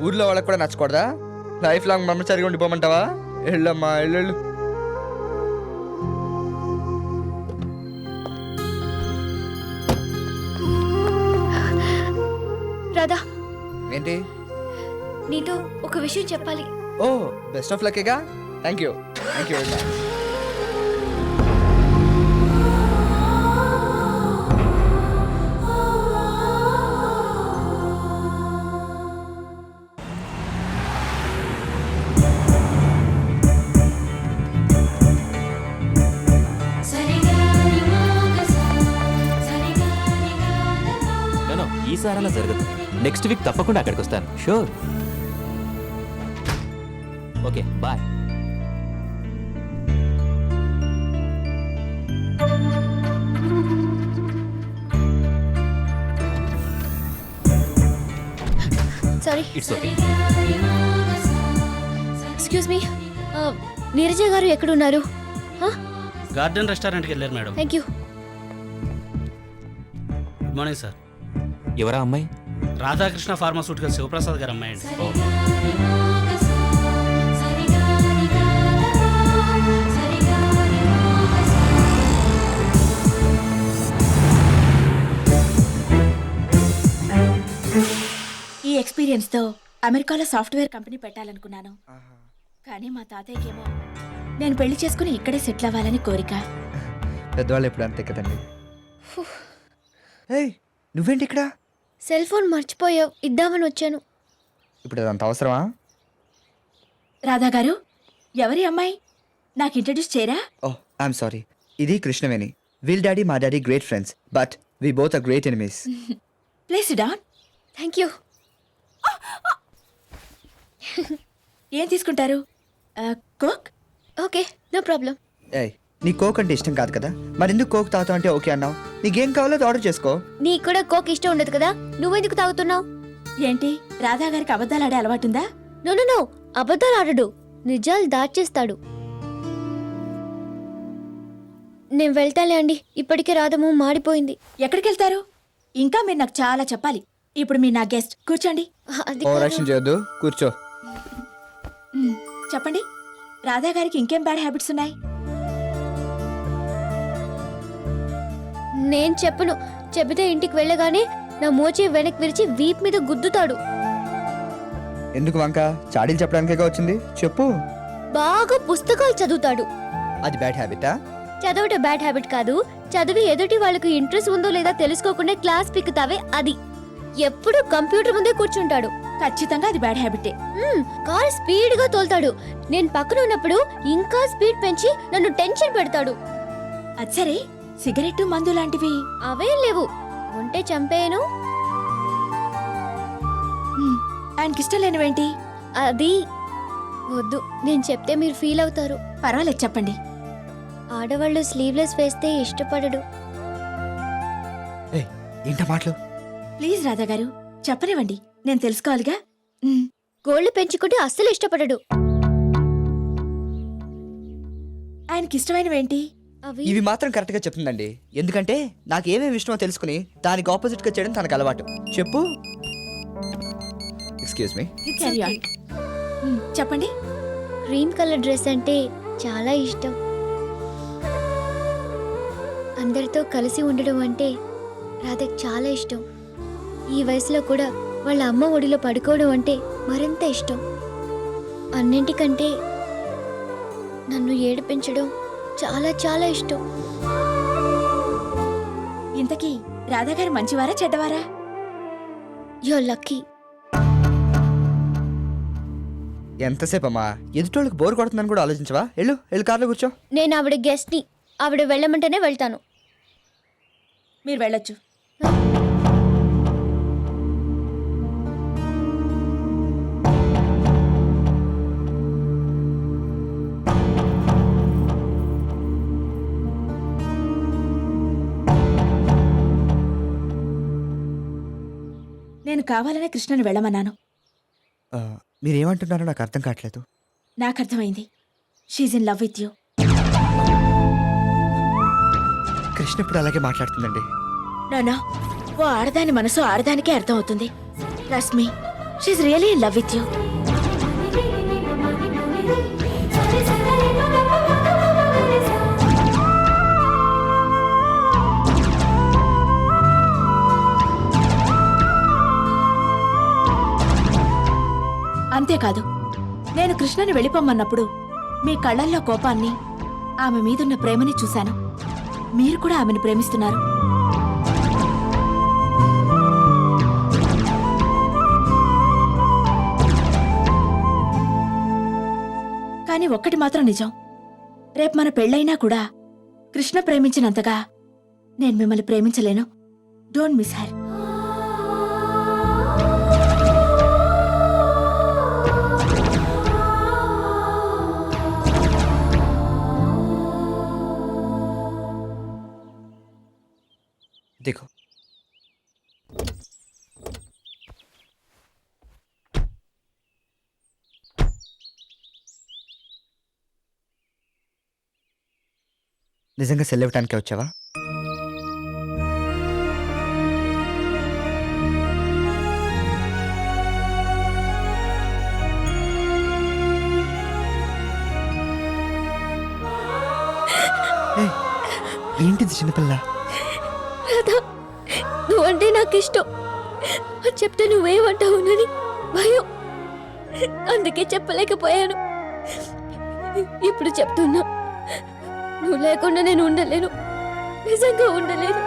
ఊర్లో వాళ్ళకి కూడా నచ్చకూడదా? లైఫ్ లాంగ్ బ్రహ్మచారిగా ఉండిపోమంటావా? వెళ్ళమ్మా, వెళ్ళు. రాధా, ఏంటి? నీతో ఒక విషయం చెప్పాలి. ఓ, బెస్ట్ ఆఫ్ లక్గా. Thank you very much. ఈసారి అలా జరగదు. నెక్స్ట్ వీక్ తప్పకుండా అక్కడికి వస్తాను. Sure. Okay, bye. Sorry. It's okay. Excuse me, Neeraja garu ఎక్కడున్నారు? గార్డెన్ రెస్టారెంట్కి వెళ్ళారు madam. Thank you. Good morning sir. ఎవరా అమ్మాయి? రాధాకృష్ణ ఫార్మాస్యూటికల్ శివప్రసాద్ గారు అమ్మాయి అండి. ఈ ఎక్స్పీరియన్స్తో అమెరికాలో సాఫ్ట్వేర్ కంపెనీ పెట్టాలనుకున్నాను. కానీ మా తాతయ్యకేమో నేను పెళ్లి చేసుకుని ఇక్కడే సెటిల్ అవ్వాలని కోరిక. పెద్దవాళ్ళు ఎప్పుడు అంతే కదండి. ఏయ్, నువ్వేంటి ఇక్కడ? సెల్ ఫోన్ మర్చిపోయావు, ఇద్దామని వచ్చాను. ఇప్పుడు అదంత అవసరమా? రాధా గారు, ఎవరి అమ్మాయి? నాకు ఇంట్రడ్యూస్ చేయరా? ఓ, ఐఎమ్ సారీ. ఇది కృష్ణవేణి. వీల్ డాడీ మా daddy great friends, but we both are great enemies. Please down. Thank you. ఏం తీసుకుంటారు? కోక్? Okay, no problem. ఏయ్, నీ కోక్ అంటే ఇష్టం కాదు కదా, మరెందుకు కోక్ తాగుతావు అంటే ఓకే అన్నావు? నీకేం కావాలో అది ఆర్డర్ చేసుకో. నీకు కూడా కోక్ ఇష్టం ఉండదు కదా, నువ్వెందుకు తాగుతున్నావు? ఏంటి, రాధా గారికి అబద్ధాలు ఆడే అలవాటుందా? నో నో నో, అబద్ధాలు ఆడడు, నిజాలు దాచేస్తాడు. నేను వెళ్తాలే అండి, ఇప్పటికే రాధము మాడిపోయింది. ఎక్కడికి వెళ్తారు? ఇంకా మీరు నాకు చాలా చెప్పాలి. ఇప్పుడు మీరు నా గెస్ట్, కూర్చోండి. అది ఓవర్ కాదు. యాక్షన్ చేయొద్దు, కూర్చో. చెప్పండి, రాధా గారికి ఇంకేం బ్యాడ్ హ్యాబిట్స్ ఉన్నాయి? నేను చెప్పను, చెబితే ఇంటికి వెళ్ళగానే నా మోచే వెనక్కి విరిచి వీప్ మీద గుద్దుతాడు. ఎందుకు వంక? చాడీలు చెప్పడానికేగా వచ్చింది, చెప్పు. బాగా పుస్తకాలు చదువుతాడు. అది బ్యాడ్ హ్యాబిటా? చదవటం బ్యాడ్ హ్యాబిట్ కాదు, చదివి ఎదుటి వాళ్ళకు ఇంట్రెస్ట్ ఉందో లేదా తెలుసుకోకుండా క్లాస్ పిక్కుతావే అది. ఎప్పుడు కంప్యూటర్ ముందే కూర్చుంటాడు. ఖచ్చితంగా అది బ్యాడ్ హ్యాబిటే. కార్ స్పీడ్ గా తోలుతాడు. నేను పక్కన ఉన్నప్పుడు ఇంకా స్పీడ్ పెంచి నన్ను టెన్షన్ పెడతాడు. అది సరే, సిగరెట్ మందు లాంటివి అవేం లేవు, ఉంటే చంపేయను. ఆయనకి ఇష్టం లేనివేంటి? అది వద్దు, నేను చెప్తే మీరు ఫీల్ అవుతారు. పర్వాలేదు, చెప్పండి. ఆడవాళ్ళు స్లీవ్లెస్ వేస్తే ఇష్టపడడు. ఏయ్, ఏంటా మాటలు? ప్లీజ్ రాధా గారు, చెప్పనివ్వండి, నేను తెలుసుకోవాలిగా. గోళ్లు పెంచుకుంటే అస్సలు ఇష్టపడడు. ఆయనకి ఇష్టమైనవేంటి? అవి ఇవి మాత్రం కరెక్ట్ గా చెప్తుందండి, ఎందుకంటే నాకు ఏమేమి ఇష్టమో తెలుసుకుని దానికి ఆపోజిట్ గా చేయడం తనకు అలవాటు. చెప్పు. Excuse me. Carry on. చెప్పండి. క్రీమ్ కలర్ డ్రెస్ అంటే చాలా ఇష్టం. అందరితో కలిసి ఉండడం అంటే రాధకి చాలా ఇష్టం. ఈ వయసులో కూడా వాళ్ళ అమ్మ ఒడిలో పడుకోవడం అంటే మరింత ఇష్టం. అన్నింటికంటే నన్ను ఏడిపించడం చాలా చాలా ఇష్టం. ఇంతకీ రాధాగారు మంచివారా చెడ్డవారా? Your lucky. ఎంతసేపు అమ్మా, ఎదుటోళ్ళకి బోర్ కొడుతుందని కూడా ఆలోచించవా? వెళ్ళు కార్లో కూర్చో. నేను ఆవిడ గెస్ట్ని. ఆవిడ వెళ్ళమంటేనే వెళ్తాను. మీరు వెళ్ళొచ్చు. నేను కావాలనే కృష్ణని వెళ్ళమన్నాను. మీరేమంటున్నారో నాకు అర్థం కావట్లేదు. నాకు అర్థమైంది. She's in love with you. Krishna ఇప్పుడు అలాగే మాట్లాడుతుందండి. నో, ఓ ఆడదాని మనసు ఆడదానికే అర్థం అవుతుంది. Trust me, she's really in love with you. అంతేకాదు, నేను కృష్ణని వెళ్ళిపోమన్నప్పుడు మీ కళ్ళల్లో కోపాన్ని, ఆమె మీదున్న ప్రేమని చూశాను. మీరు కూడా ఆమెను ప్రేమిస్తున్నారు. కానీ ఒక్కటి మాత్రం నిజం, రేపు మన పెళ్ళైనా కూడా కృష్ణ ప్రేమించినంతగా నేను మిమ్మల్ని ప్రేమించలేను. Don't miss her. దిగు. నిజంగా సెల్ ఇవ్వటానికే వచ్చావా? ఏంటిది చిన్నపిల్ల? రాధా, నువ్వంటే నాకు ఇష్టం. అది చెప్తే నువ్వేమంటావునని భయం. అందుకే చెప్పలేకపోయాను. ఇప్పుడు చెప్తున్నా, నువ్వు లేకుండా నేను ఉండలేను. నిజంగా ఉండలేను.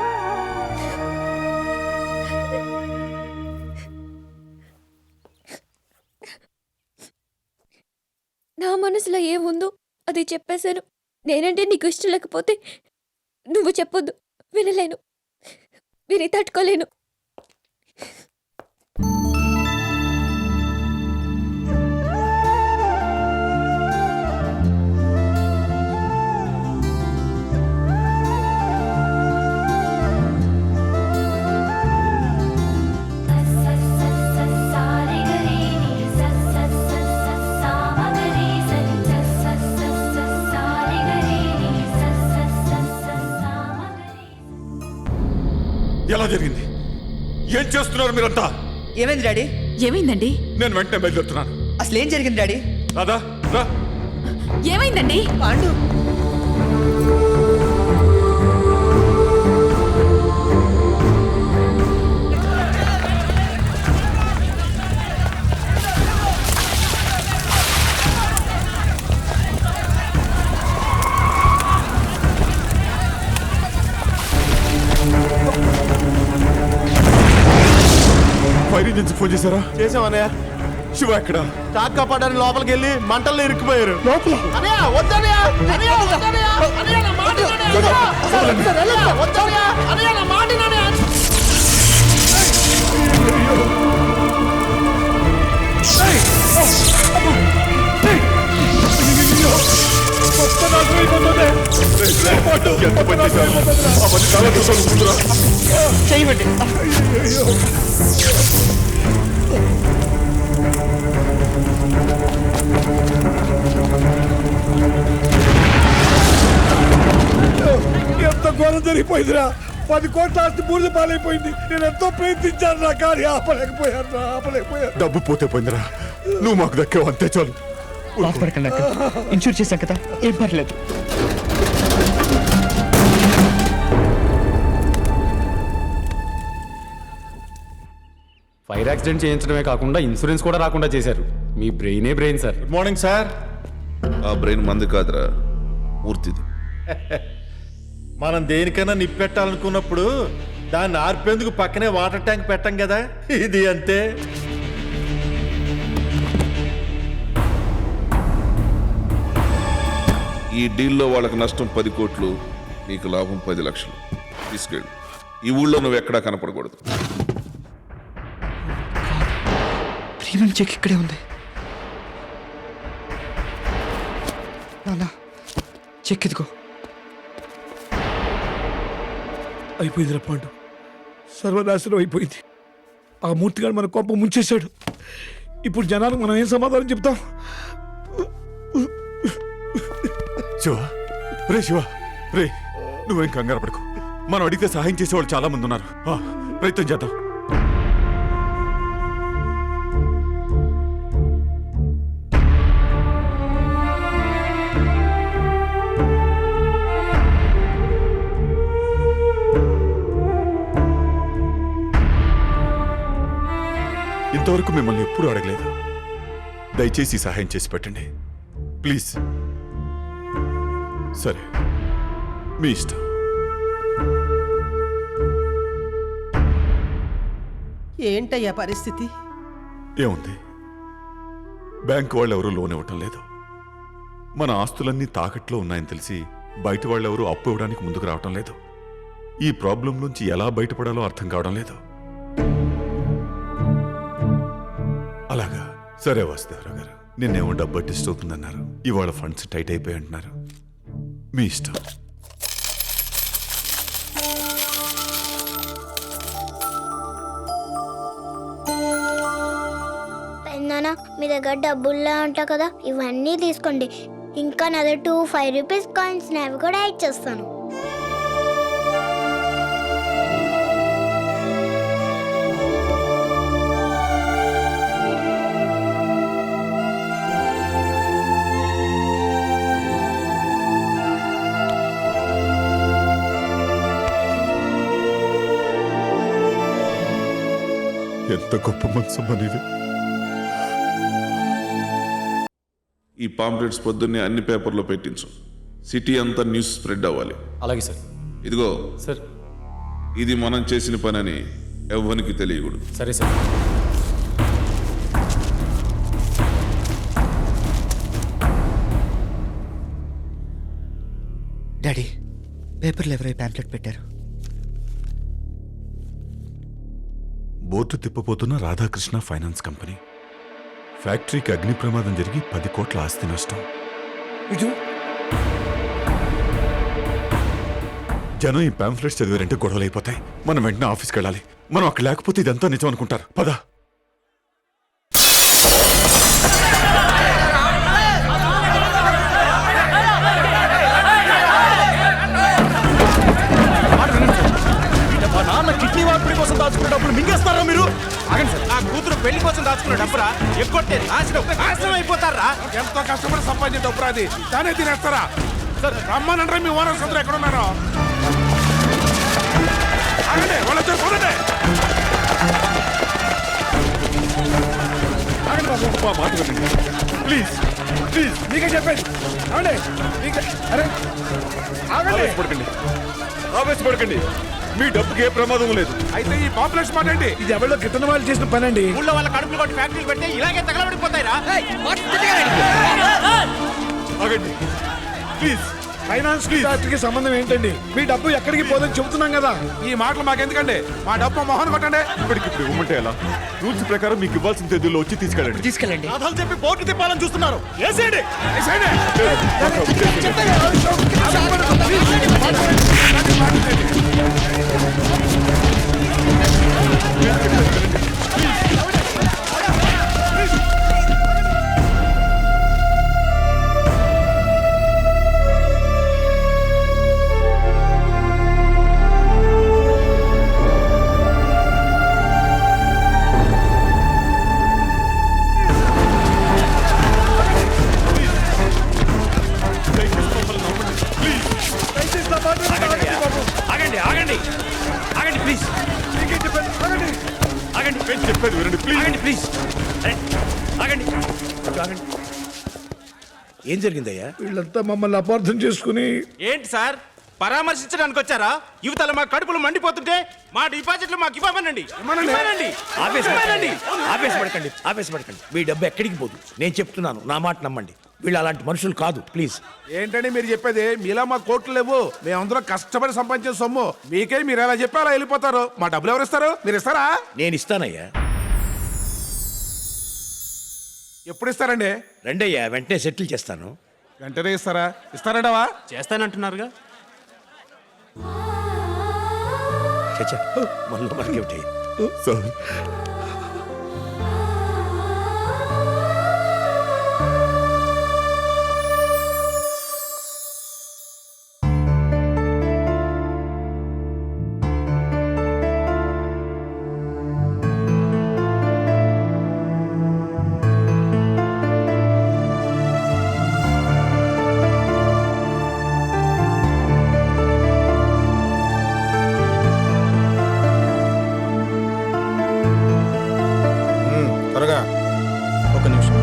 నా మనసులో ఏముందో అది చెప్పేశాను. నేనంటే నీకు ఇష్టం లేకపోతే నువ్వు చెప్పొద్దు, వినలేను, విని తట్టుకోలేను. ఎలా జరిగింది? ఏం చేస్తున్నారు మీరంతా? ఏమైంది డాడీ? ఏమైందండి? నేను వెంటనే బయలుదేరుతున్నాను. అసలు ఏం జరిగింది డాడీ? రాదా రా. ఏమైందండి? పాండు, ఫైర్ ఇంజిన్స్ ఫోన్ చేశారా? చేసామన్నయ్య. శివ ఎక్కడ? కాకా పడ్డారు, లోపలికి వెళ్ళి మంటల్లో ఇరుక్కుపోయారు. అన్నయ్య, వద్దన్నయ్య! అన్నయ్య, వద్దన్నయ్య! అన్నయ్య, నా మాట వినన్నయ్య! అన్నయ్య, వద్దన్నయ్య! అన్నయ్య, నా మాట వినన్నయ్య! ఎంత పని చేశారు? ఆ పని చాలా దూరం ఉంటుందిరా. చేయమండి. ఎంత ఘోరం జరిగిపోయిందిరా. 10 కోట్ల ఆస్తి బూడిద పాలైపోయింది. నేను ఎంతో ప్రయత్నించాను కానీ ఆపలేకపోయాను. డబ్బు పోతే పోయిందిరా. నువ్వు మాకు దక్కావు, అంతే చాలు. బాధపడకండి అంకుల్, ఇన్సూర్ చేశాం కదా, ఏం పర్లేదు. ఫైర్ యాక్సిడెంట్ చేయించడమే కాకుండా ఇన్సూరెన్స్ కూడా రాకుండా చేశారు. మీ బ్రెయినే brain sir. Good morning sir. ఆ బ్రెయిన్ మంది కాదురా, పూర్తిది. మనం దేనికైనా నిప్పెట్టాలనుకున్నప్పుడు దాన్ని ఆర్పేందుకు పక్కనే వాటర్ ట్యాంక్ పెట్టం కదా, ఇది అంతే. ఈ డీల్లో వాళ్ళకి నష్టం 10 కోట్లు, నీకు లాభం 10 లక్షలు. తీసుకెళ్ళు. ఈ ఊళ్ళో నువ్వు ఎక్కడా కనపడకూడదు. ప్రీమియం చెక్ ఇక్కడే ఉంది. నాన్న, చెక్ ఇదిగో. అయిపోయింది రప్పాండు, సర్వనాశనం అయిపోయింది. ఆ మూర్తిగాడు మన కోపం ముంచేశాడు. ఇప్పుడు జనాలకు మనం ఏం సమాధానం చెప్తాం? శివ, రే శివ, రే నువ్వేం కంగారు పడకు. మనం అడిగితే సహాయం చేసేవాళ్ళు చాలా మంది ఉన్నారు. ప్రయత్నం చేద్దాం. ఇంతవరకు మిమ్మల్ని ఎప్పుడూ అడగలేదు. దయచేసి సహాయం చేసి పెట్టండి ప్లీజ్. సరే, మీ ఇష్టం. ఏంటయ్యా పరిస్థితి? ఏముంది, బ్యాంకు వాళ్ళు ఎవరూ లోన్ ఇవ్వటం లేదు. మన ఆస్తులన్నీ తాకట్లో ఉన్నాయని తెలిసి బయట వాళ్ళెవరూ అప్పు ఇవ్వడానికి ముందుకు రావటం లేదు. ఈ ప్రాబ్లం నుంచి ఎలా బయటపడాలో అర్థం కావడం లేదు. అలాగా, సరే వాసుదేవరావు గారు, నిన్నేమో డబ్బు అడ్జస్ట్ అవుతుందన్నారు, ఇవాళ ఫండ్స్ టైట్ అయిపోయి అంటున్నారు. మీ ఇష్టం. నాన్న, మీ దగ్గర డబ్బుల్లా ఉంటాయి కదా, ఇవన్నీ తీసుకోండి. ఇంకా నా 2 5 రూపీస్ కాయిన్స్ అవి కూడా ఇచ్చేస్తాను. ఎంత గొప్ప మనసు అనేది. ఈ పాంప్లెట్స్ పొద్దున్నే అన్ని పేపర్లో పెట్టించు. సిటీ అంతా న్యూస్ స్ప్రెడ్ అవ్వాలి. అలాగే సార్. ఇదిగో సార్. ఇది మనం చేసిన పని అని ఎవ్వరికి తెలియకూడదు. సరే సార్. డాడీ, పేపర్లు ఎవరో ప్యాంప్లెట్ పెట్టారు. బోర్డు తిప్పబోతున్న రాధాకృష్ణ ఫైనాన్స్ కంపెనీ. ఫ్యాక్టరీకి అగ్ని ప్రమాదం జరిగి 10 కోట్ల ఆస్తి నష్టం. జనం ఈ పాంఫ్లెట్స్ చదివారంటే గొడవలు అయిపోతాయి. మనం వెంటనే ఆఫీస్కి వెళ్ళాలి. మనం అక్కడ లేకపోతే ఇదంతా నిజం అనుకుంటారు. పద. కిడ్నీ వార్పిడి కోసం దాచుకున్న డబ్బులు మింగేస్తారా మీరు? నా కూతురు పెళ్లి కోసం దాచుకున్న డబ్బురా ఎక్కొట్టే నాశనం అయిపోతారా? ఎంతో కష్టపడి సంపాదించే డబ్బురా అది, దానే తినేస్తారా? సార్ రమ్మనంటారా మీ ఓనర్స్ అందరూ ఎక్కడ ఉన్నారో? వాళ్ళు వచ్చారు, చూడండి. ప్లీజ్ ప్లీజ్, మీకే చెప్పేది. అరే ఆవేశపడకండి, ఆవేశపడకండి. మీ డబ్బుకి ఏ ప్రమాదం లేదు. అయితే ఈ పాంప్లెట్స్ మాటండి, ఇది ఎవరిలో గిట్టని వాళ్ళు చేసిన పని అండి. ఊళ్ళో వాళ్ళ కడుపులు కొట్టి ఫ్యాక్టరీలు పెడితే ఇలాగే తగలబడిపోతాయిరా. ఆగండి ప్లీజ్. ఫైనాన్స్ ఫ్యాక్టరీకి సంబంధం ఏంటండి? మీ డబ్బు ఎక్కడికి పోదని చెబుతున్నాం కదా. ఈ మాటలు మాకెందుకండి? మా డబ్బు మొహన్ కొట్టండి. ఇప్పటికిప్పుడు ఇవ్వమంటే ఎలా? రూల్స్ ప్రకారం మీకు ఇవ్వాల్సిన తేదీలో వచ్చి తీసుకెళ్ళండి. కథలు చెప్పి పోటీ తిప్పాలని చూస్తున్నారు. వేసేయండి, వేసేయండి. నేను చెప్పేది వినండి ప్లీజ్. ప్లీజ్ ఆగండి ఆగండి. ఏం జరిగిందయ్యా? వీళ్ళంతా మమ్మల్ని అపార్థం చేసుకుని ఏంటి సార్ పరామర్శించడానికి వచ్చారా? యువతల మా కడుపులు మండిపోతుంటే మా డిపాజిట్లు మాకు ఇవ్వమనండి. ఇవ్వమనండి. ఆవేశపడకండి. మీ డబ్బు ఎక్కడికి పోదు. నేను చెప్తున్నాను, నా మాట నమ్మండి. వీళ్ళు అలాంటి మనుషులు కాదు. ప్లీజ్. ఏంటండి మీరు చెప్పేది? మీలా మా కోట్లు లేవు. మేమందరం కష్టపడి సంపాదించే సొమ్ము మీకే మీరు ఎలా చెప్పి అలా వెళ్ళిపోతారు. మా డబ్బులు ఎవరు ఇస్తారు? మీరు ఇస్తారా? నేను ఇస్తానయ్యా. ఎప్పుడు ఇస్తారండి? రండయ్యా, వెంటనే సెటిల్ చేస్తాను. వెంటనే ఇస్తారా? ఇస్తారంటావా? చేస్తానంటున్నారుగా. చచ్చా, మనలో మనకేమిటి? సార్ త్వరగా ఒక నిమిషం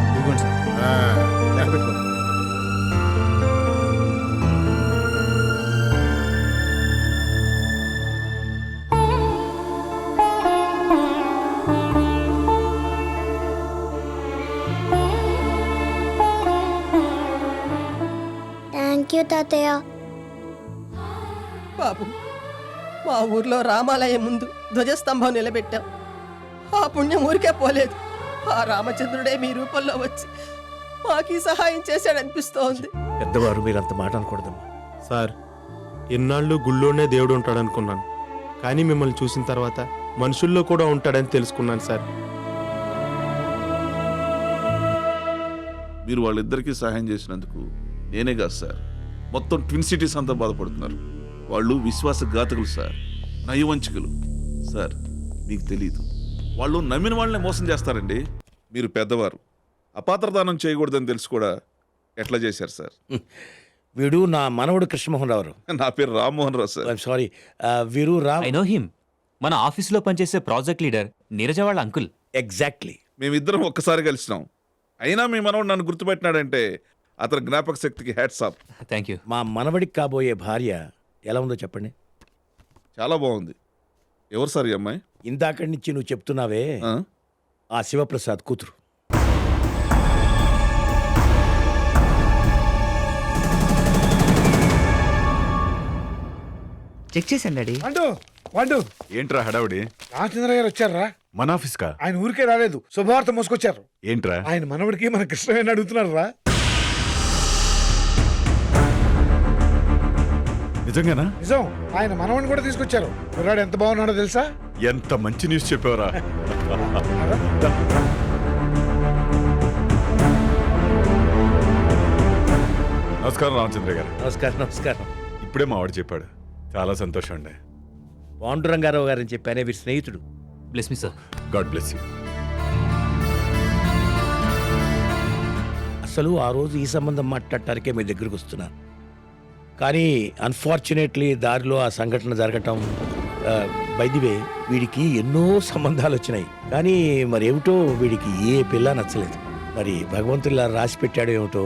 ఇదిగోండి సార్. లెక్క పెట్టుకోండి. థ్యాంక్ యూ తాతయ్య. బాబు, మా ఊర్లో రామాలయం ముందు ధ్వజస్తంభం నిలబెట్టాం. ఆ పుణ్యం ఊరికే పోలేదు. ఆ రామచంద్రుడే మీ రూపంలో వచ్చి మాకీ సహాయం చేశాడనిపిస్తోంది. పెద్దవారు మీరంత మాట అనకూడదమ్మా. సార్, ఇన్నాళ్ళు గుళ్ళోనే దేవుడు ఉంటాడనుకున్నాను, కానీ మిమ్మల్ని చూసిన తర్వాత మనుషుల్లో కూడా ఉంటాడని తెలుసుకున్నాను సార్. మీరు వాళ్ళిద్దరికీ సహాయం చేసినందుకు నేనే కాదు సార్, మొత్తం ట్విన్ సిటీస్ అంతా బాధపడుతున్నారు. వాళ్ళు విశ్వాసఘాతకులు సార్, నయవంచికులు సార్. మీకు తెలియదు, వాళ్ళు నమ్మిన వాళ్ళనే మోసం చేస్తారండి. మీరు పెద్దవారు, అపాత్రదానం చేయకూడదని తెలుసు కూడా ఎట్లా చేశారు సార్? వీడు నా మనవడు కృష్ణమోహన్ రావు. నా పేరు Rammohan Rao sir. I'm sorry. వీరు రామ్. I know him. మన ఆఫీస్లో పనిచేసే ప్రాజెక్ట్ లీడర్ నీరజ వాళ్ళ అంకుల్. ఎగ్జాక్ట్లీ. మేమిద్దరం ఒక్కసారి కలిసినాం, అయినా మీ మనవడు నన్ను గుర్తుపెట్టినాడంటే అతని జ్ఞాపక శక్తికి హ్యాట్స్ ఆఫ్. Thank you. మా మనవడికి కాబోయే భార్య ఎలా ఉందో చెప్పండి. చాలా బాగుంది. ఎవరు సార్ ఈ అమ్మాయి? ఇందాకడి నుంచి నువ్వు చెప్తున్నావే, ఆ? ఆ శివప్రసాద్ కూతురు. చెక్ చేశాను డాడీ. వాడు ఏంట్రా హడావుడి? రామచంద్ర గారు వచ్చారా? మన ఆఫీస్కా? ఆయన ఊరికే రాలేదు, శుభవార్త మోసుకొచ్చారు. ఏంట్రా? ఆయన మనవడికి మన కృష్ణ అడుగుతున్నారు రా. నిజంగానా? నిజం. ఆయన మనవడిని కూడా తీసుకొచ్చారు. కుర్రాడు ఎంత బాగున్నాడో తెలుసా? ఎంత మంచి న్యూస్ చెప్పావరా. నమస్కారం రామచంద్ర గారు. నమస్కారం. ఇప్పుడే మా వాడు చెప్పాడు, చాలా సంతోషం అండి. పాండురంగారావు గారని చెప్పానే, వీరి స్నేహితుడు. Bless me sir. God bless you. అసలు ఆ రోజు ఈ సంబంధం మాట్లాడటానికే మీ దగ్గరకు వస్తున్నాను, కానీ అన్ఫార్చునేట్లీ దారిలో ఆ సంఘటన జరగటం. బై ది వే, వీడికి ఎన్నో సంబంధాలు వచ్చినాయి, కానీ మరి ఏమిటో వీడికి ఏ పిల్ల నచ్చలేదు. మరి భగవంతుడిలా రాసి పెట్టాడు ఏమిటో.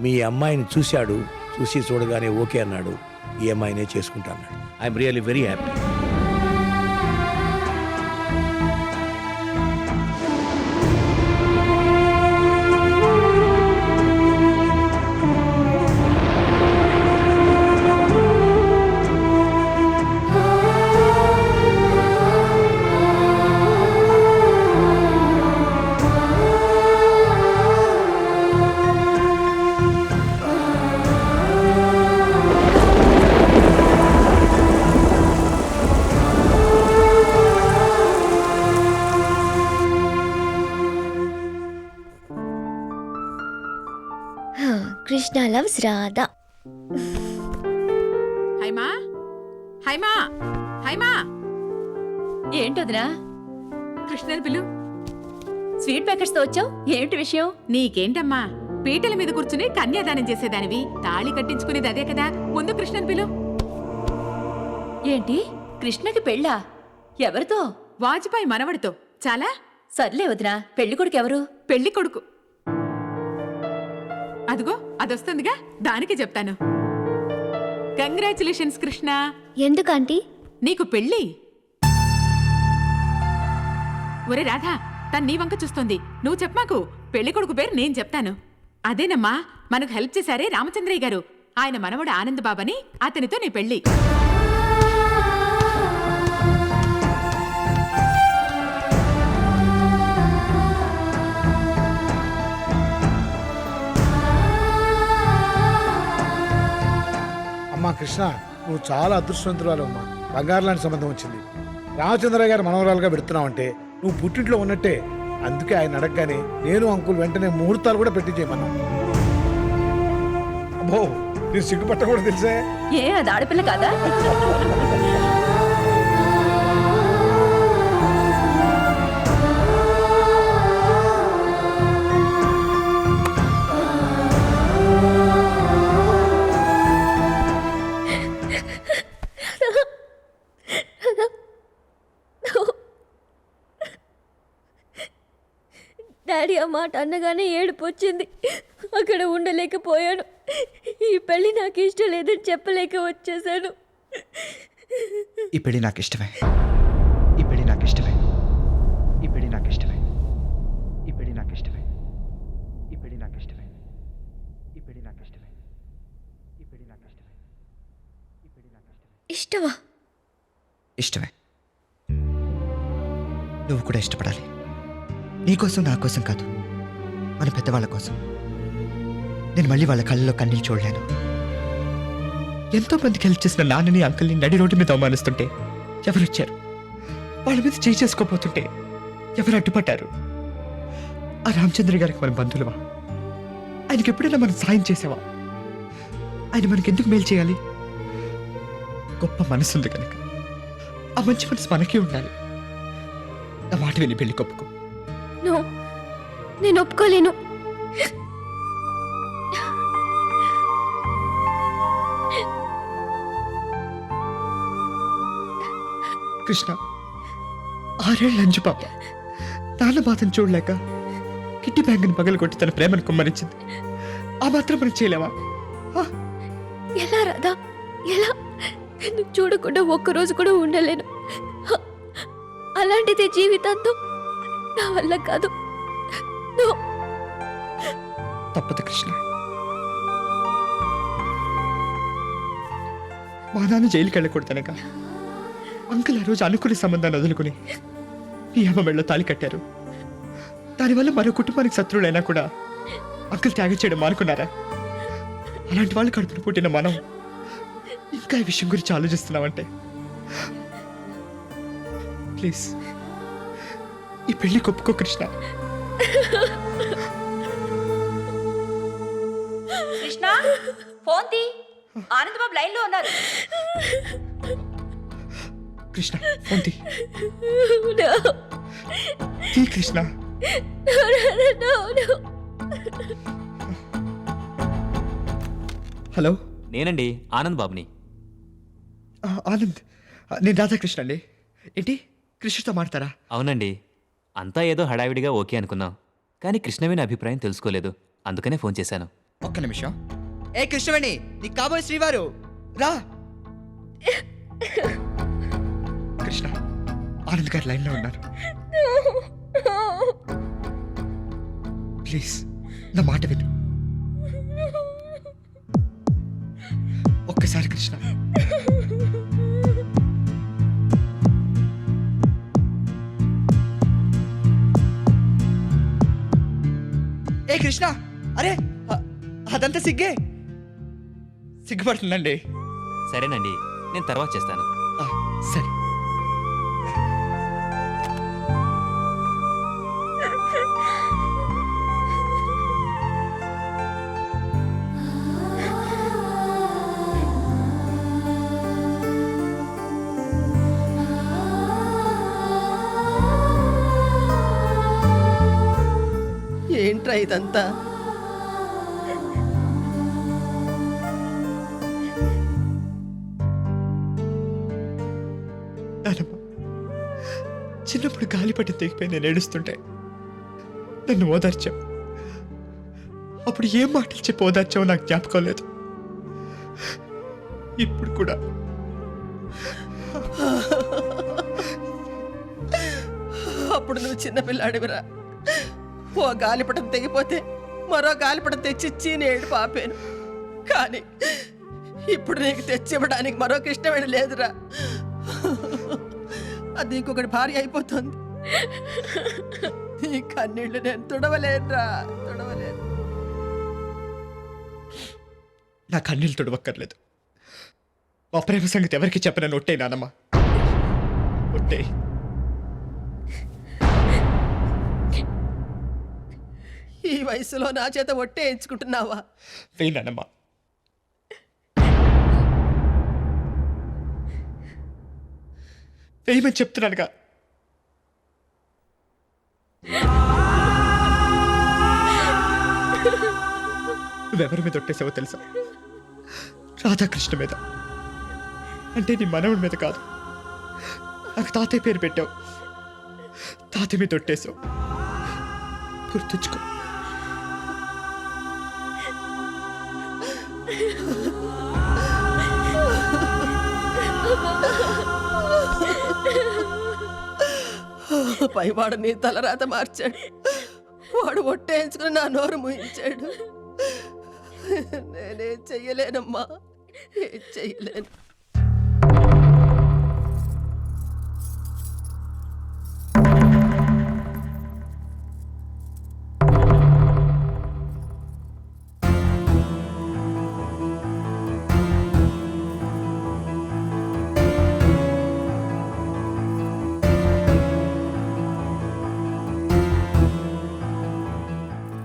మీ అమ్మాయిని చూసి చూడగానే ఓకే అన్నాడు. ఈ అమ్మాయినే చేసుకుంటా అన్నాడు. I'm really very happy. Krishna loves Radha. Haima, Haima, Haima, ఏంటొదినా? కృష్ణని పిలు. స్వీట్ ప్యాకెట్స్ తో వచ్చావు, ఏమిటి విషయం? నీకేంటమ్మా, పీటల మీద కూర్చుని కన్యాదానం చేసేదానివి. తాళి కట్టించుకునేది అదే కదా. ముందు కృష్ణని పిలు. ఏంటి, కృష్ణకి పెళ్ళా? ఎవరితో? వాజ్పేయి మనవడితో. చాలా సర్లే వదినా, పెళ్లి కొడుకు ఎవరు? పెళ్లి కొడుకు. అదిగో అదొస్తుందిగా, దానికి చెప్తాను. కంగ్రాచులేషన్స్ కృష్ణ, ఎందుకంటీ? నీకు పెళ్ళి. ఒరే రాధా, తను నీ వంక చూస్తుంది. నువ్వు చెప్పమాకు, పెళ్లి కొడుకు పేరు నేను చెప్తాను. అదేనమ్మా, మనకు హెల్ప్ చేశారే రామచంద్రయ్య గారు, ఆయన మనవడు ఆనంద్ బాబని, అతనితో నీ పెళ్లి. అమ్మా కృష్ణ, నువ్వు చాలా అదృష్టవంతురాలు అమ్మా. బంగారు లాంటి సంబంధం వచ్చింది. రామచంద్రయ్య గారు మనవరాలుగా పెడుతున్నావంటే నువ్వు పుట్టింట్లో ఉన్నట్టే. అందుకే ఆయన అడగగానే నేను అంకుల్ వెంటనే ముహూర్తాలు కూడా పెట్టి చేయమన్నా. అబ్బో, నేను సిగ్గుపట్ట కూడా తెలుసే. ఏ అది ఆడపిల్ల కాదా? డాడీ ఆ మాట అన్నగానే ఏడుపు వచ్చింది. అక్కడ ఉండలేకపోయాను. ఈ పెళ్లి నాకు ఇష్టం లేదని చెప్పలేక వచ్చేసాను. ఈ పెళ్లి నాకు ఇష్టమే. ఈ పెళ్లి నాకు ఇష్టమే. ఈ పెళ్లి నాకు ఇష్టమే. ఈ పెళ్లి నాకు ఇష్టమే. ఈ పెళ్లి నాకు ఇష్టమే. ఈ పెళ్లి నాకు ఇష్టమే. ఈ పెళ్లి నాకు ఇష్టమే. ఈ పెళ్లి నాకు ఇష్టమే. ఇష్టమా? ఇష్టమే. నువ్వు కూడా ఇష్టపడాలి. నీకోసం, నా కోసం కాదు, మన పెద్దవాళ్ళ కోసం. నేను మళ్ళీ వాళ్ళ కళ్ళలో కన్నీళ్ళు చూడలేను. ఎంతో మందికి హెల్ప్ చేసిన నాన్నని, అంకుల్ని నడి రోడ్డు మీద అవమానిస్తుంటే ఎవరు వచ్చారు? వాళ్ళ మీద చేయి చేసుకోపోతుంటే ఎవరు అడ్డుపడ్డారు? ఆ రామచంద్ర గారికి మన బంధువులమా? ఆయనకి ఎప్పుడైనా మనం సాయం చేసావా? ఆయన మనకి ఎందుకు మేలు చేయాలి? గొప్ప మనసు ఉంది కనుక. ఆ మంచి మనసు మనకే ఉండాలి. నా మాట విని పెళ్లి కొప్పుకో. నేను ఒప్పుకోలేను. కృష్ణ, 6 ఏళ్ళ అంజు పాప నాన్న బాధను చూడలేక కిట్టి బ్యాంకుని పగలగొట్టి తన ప్రేమను కుమ్మరించింది. ఆ మాత్రం మనం చేయలేవా? ఎలా రాదా? ఎలా? నేను చూడకుండా ఒక్కరోజు కూడా ఉండలేను. అలాంటిది జీవితాంతం నా వల్ల కాదు. తప్పదు కృష్ణ. మా నాన్న జైలుకి వెళ్ళకూడదనక అంకుల్ ఆ రోజు అనుకునే సంబంధాన్ని వదులుకుని మీ అమ్మ మెళ్ళలో తాళి కట్టారు. దానివల్ల మరో కుటుంబానికి శత్రువులైనా కూడా అంకుల్ త్యాగం చేయడం మానుకున్నారా? అలాంటి వాళ్ళు కడుపున పుట్టిన మనం ఇంకా ఈ విషయం గురించి ఆలోచిస్తున్నామంటే ప్లీజ్ ఈ పెళ్లి కొప్పుకో కృష్ణ. కృష్ణ, ఫోన్ తీ. ఆనంద్ బాబు లైన్ లో ఉన్నారు. కృష్ణ, ఫోన్ తీ. తీ కృష్ణ. హలో, నేనండి ఆనంద్ బాబుని. ఆనంద్, నేను రాధాకృష్ణ అండి. ఏంటి, కృష్ణతో మాట్లాడతారా? అవునండి, అంతా ఏదో హడావిడిగా ఓకే అనుకున్నాం, కానీ కృష్ణవేణి అభిప్రాయం తెలుసుకోలేదు, అందుకనే ఫోన్ చేశాను. ఒక్క నిమిషం. ఏ కృష్ణవేణి, నీకు కాబోయే శ్రీవారు రా. కృష్ణ, ఆనంద్ గారు లైన్లో ఉన్నారు. ప్లీజ్ నా మాట విను. ఒక్కసారి కృష్ణ. ఏ కృష్ణ, అరే అదంతా సిగ్గే. సిగ్గుపడుతుందండి. సరేనండి, నేను తర్వాత చేస్తాను. సరే. ఏంట్రా ఇదంతా? చిన్నప్పుడు గాలిపటం తెగిపోయి నేను ఏడుస్తుంటే నన్ను ఓదార్చావు. అప్పుడు ఏం మాటలు చెప్పి ఓదార్చావో నాకు జ్ఞాపకం లేదు. ఇప్పుడు కూడా అప్పుడు నువ్వు చిన్నపిల్లాడివిరా. ఓ గాలిపటం తెగిపోతే మరో గాలిపటం తెచ్చిచ్చి నేను పాపాను. కానీ ఇప్పుడు నీకు తెచ్చివ్వడానికి మరో కృష్ణవేణి లేదురా. అది ఇంకొకటి భార్య అయిపోతుంది. ఈ కన్నీళ్లు నేను తుడవలేనురా, తుడవలేను. నా కన్నీళ్ళు తుడవక్కర్లేదు. మా ప్రేమ సంగతి ఎవరికి చెప్పనని ఒట్టే నానమ్మా, ఒట్టే. ఈ వయసులో నా చేత ఒట్టే ఎంచుకుంటున్నావా? వేయనమ్మా. వేయమని చెప్తున్నానుగా. నువ్వెవరి మీద ఒట్టేసావో తెలుసా? రాధాకృష్ణ మీద. అంటే నీ మనవుడి మీద కాదు. నాకు తాతయ్య పేరు పెట్టావు, తాతయ్య మీద ఒట్టేసావు. గుర్తుంచుకో. పైవాడు నీ తలరాత మార్చాడు. వాడు ఒట్టేయించుకుని నా నోరు ముయించాడు. నేనేం చెయ్యలేనమ్మా, ఏం చెయ్యలేను.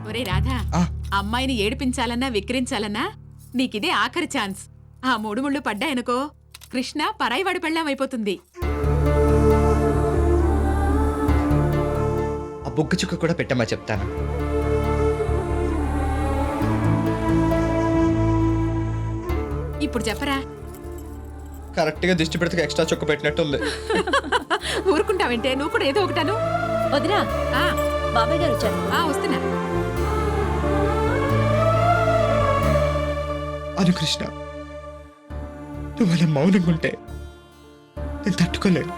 ఒరే రాధా, అమ్మాయిని ఏడిపించాలన్నా విక్రించాలన్నా నీకిదే ఆఖరి ఛాన్స్. ఆ 3 ముళ్ళు పడ్డాయనుకో, కృష్ణ పరాయివాడి పెళ్ళాం అయిపోతుంది. ఆ బొగ్గు చుక్క కూడా పెట్టమ్మా, చెప్తాను. ఇప్పుడు చెప్పరా. కరెక్ట్గా దిష్టి పెడితే ఎక్స్ట్రా చుక్క పెట్టినట్టుంది. ఊరుకుంటావంటే నువ్వు కూడా ఏదో ఒకటాను. వదినా, ఆ, బాబాయ్ గారు వచ్చారు. వస్తున్నా. అను కృష్ణ, నువ్వు అలా మౌనంగా ఉంటే నేను తట్టుకోలేను.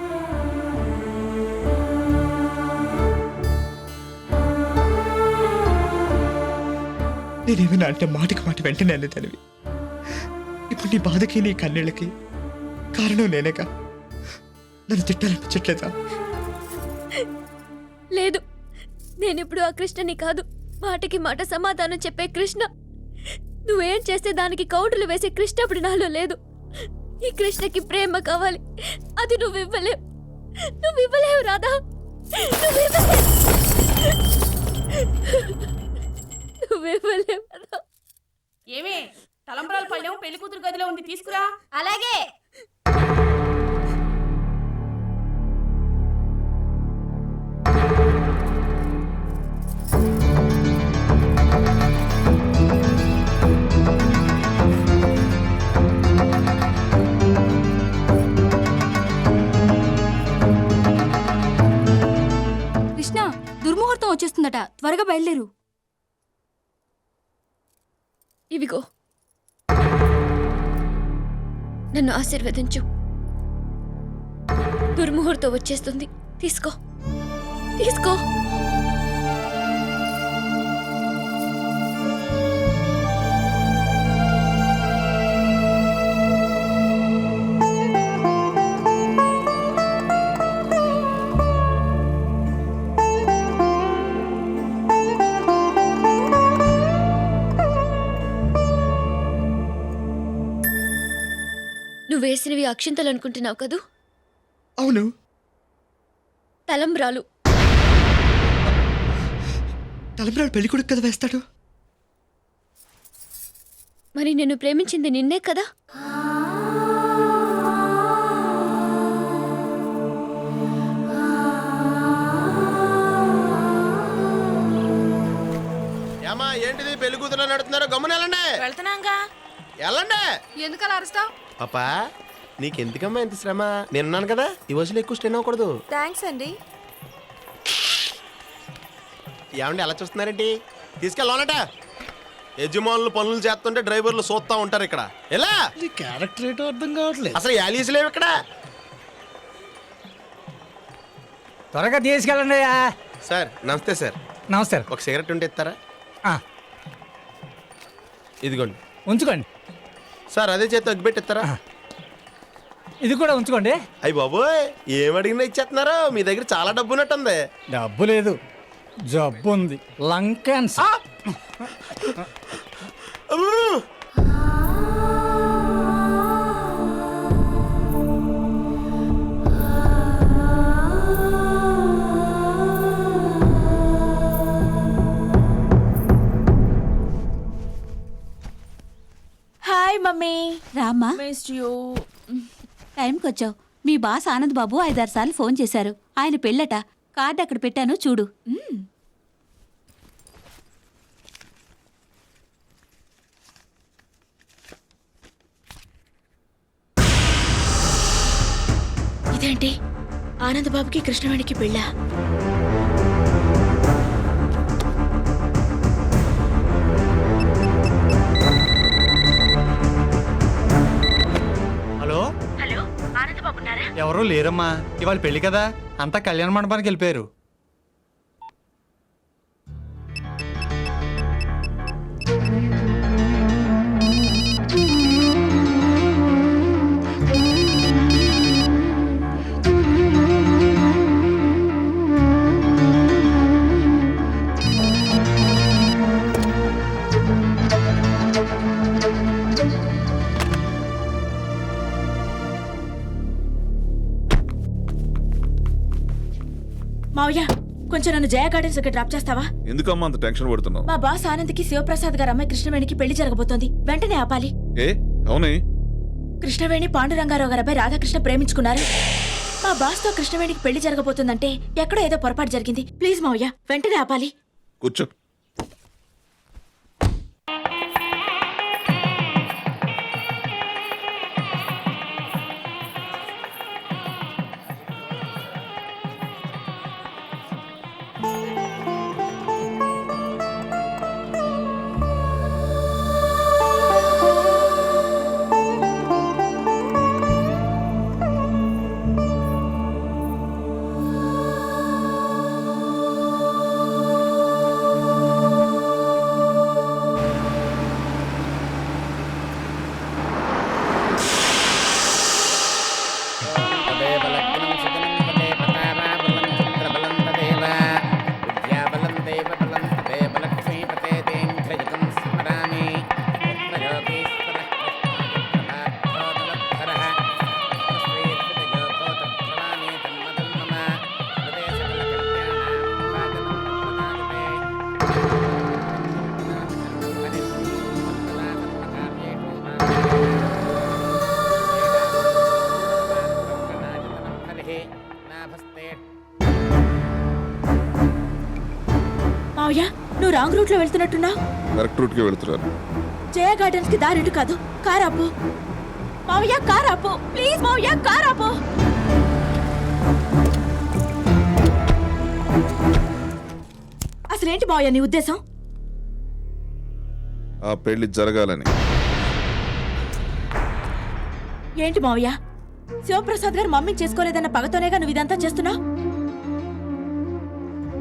నేనేమైనా అంటే మాటకి మాట వెంటనే అనేదానివి. ఇప్పుడు నీ బాధకి నీ కన్నీళ్ళకి కారణం నేనేగా. నన్ను తిట్టాలనిపించట్లేదా? లేదు, నేనిప్పుడు ఆ కృష్ణని కాదు, మాటకి మాట సమాధానం చెప్పే కృష్ణ. నువ్వేం చేస్తే దానికి కౌంటర్లు వేసే కృష్ణ అప్పుడు నాలో లేదు. ఈ కృష్ణకి ప్రేమ కావాలి, అది నువ్వివ్వలేవు. నువ్వివ్వలేవు రాధా, నువ్వివ్వలేవు రాధా. ఏమే తలంబ్రాల పళ్ళెం పెళ్లి కూతురు గదిలో ఉంది, తీసుకురా. అలాగే. కృష్ణ, దుర్ముహూర్తం వచ్చేస్తుందట, త్వరగా బయలుదేరు. ఇవిగో, నన్ను ఆశీర్వదించు. దుర్ముహూర్తం వచ్చేస్తుంది, తీసుకో తీసుకో. నువ్వు వేసినవి అక్షింతలు అనుకుంటున్నావు కదూ? అవును. తలంబ్రాలు. తలంబ్రాలు పెళ్లి కొడుకు కదా వేస్తాడు. మరి నేను ప్రేమించింది నిన్నే కదా. ఏమా ఏంటిది పెళ్లి కూతురు నడుతున్నారో గమ్మున వెళ్ళండి. వెళ్తున్నాంగా. వెళ్ళండి. ఎందుకలా అరుస్తావు? పాపా నీకెందుకమ్మా ఇంత శ్రమ? నేనున్నాను కదా, ఈ వయసులో ఎక్కువ స్ట్రెయిన్ అవ్వకూడదు. థ్యాంక్స్ అండి. ఏమండి ఎలా చూస్తున్నారేంటి? తీసుకెళ్ళాలట. యజమానులు పనులు చేస్తుంటే డ్రైవర్లు చూస్తా ఉంటారు ఇక్కడ. ఎలా క్యారెక్టర్ ఏంటో అర్థం కావట్లేదు. అసలు యాలీస్ లేవు ఇక్కడ. త్వరగా తీసుకెళ్ళండి. సార్ నమస్తే సార్. నమస్తే. ఒక సిగరెట్ ఉంటే ఇస్తారా? ఇదిగోండి. ఉంచుకోండి సార్ అదే చేతి అగ్గిపెట్టి ఇస్తారా? ఇది కూడా ఉంచుకోండి. అయ్యి బాబోయ్ ఏమడిగినా ఇచ్చేస్తున్నారో. మీ దగ్గర చాలా డబ్బు ఉన్నట్టుంది. డబ్బు లేదు, జబ్బు ఉంది. Lung cancer. Hi mummy. రామ్మా, మిస్డ్ యూ. టైంకి వచ్చావు. మీ బాస్ ఆనంద్ బాబు 5-6 సార్లు ఫోన్ చేశారు. ఆయన పెళ్ళట. కార్డు అక్కడ పెట్టాను చూడు. ఇదేంటి, ఆనంద్ బాబుకి కృష్ణవేణికి పెళ్ళా? హలో హలో, ఆనంద్ బాబు ఉన్నారా? ఎవరూ లేరమ్మా, ఇవాళ పెళ్లి కదా, అంతా కళ్యాణ మండపానికి వెళ్ళిపోయారు. మావయ్య, కొంచెం నన్ను జయ గార్డెన్స్ దగ్గర డ్రాప్ చేస్తావా? ఎందుకమ్మా అంత టెన్షన్ పడుతున్నావు? మా బాస్ ఆనంద్కి శివప్రసాద్ గారు అమ్మాయి కృష్ణవేణికి పెళ్లి జరగబోతోంది. వెంటనే ఆపాలి. ఏ అవునే? కృష్ణవేణి పాండురంగారావు గారు అబ్బాయి రాధాకృష్ణ ప్రేమించుకున్నారు. మా బాస్ తో కృష్ణవేణికి పెళ్లి జరగబోతుందంటే ఎక్కడో ఏదో పొరపాటు జరిగింది. ప్లీజ్ మావయ్య, వెంటనే ఆపాలి. కూర్చో. మావయ్య, నువ్వు రాంగ్ రూట్ లో వెళ్తున్నట్టున్నావు. కరెక్ట్ రూట్ కి వెళ్తున్నాను. జయ గార్డెన్స్ కి దారి ఇటు కాదు. కార్ ఆపు మావయ్య, కార్ ఆపు ప్లీజ్. మావయ్య, కార్ ఆపు. అసలేంటి మావయ్య నీ ఉద్దేశం? ఆ పెళ్లి జరగాలని. ఏంటి మావయ్య, శివప్రసాద్ గారు మమ్మీని చేసుకోలేదన్న పగతోనేగా నువ్వు ఇదంతా చేస్తున్నావు?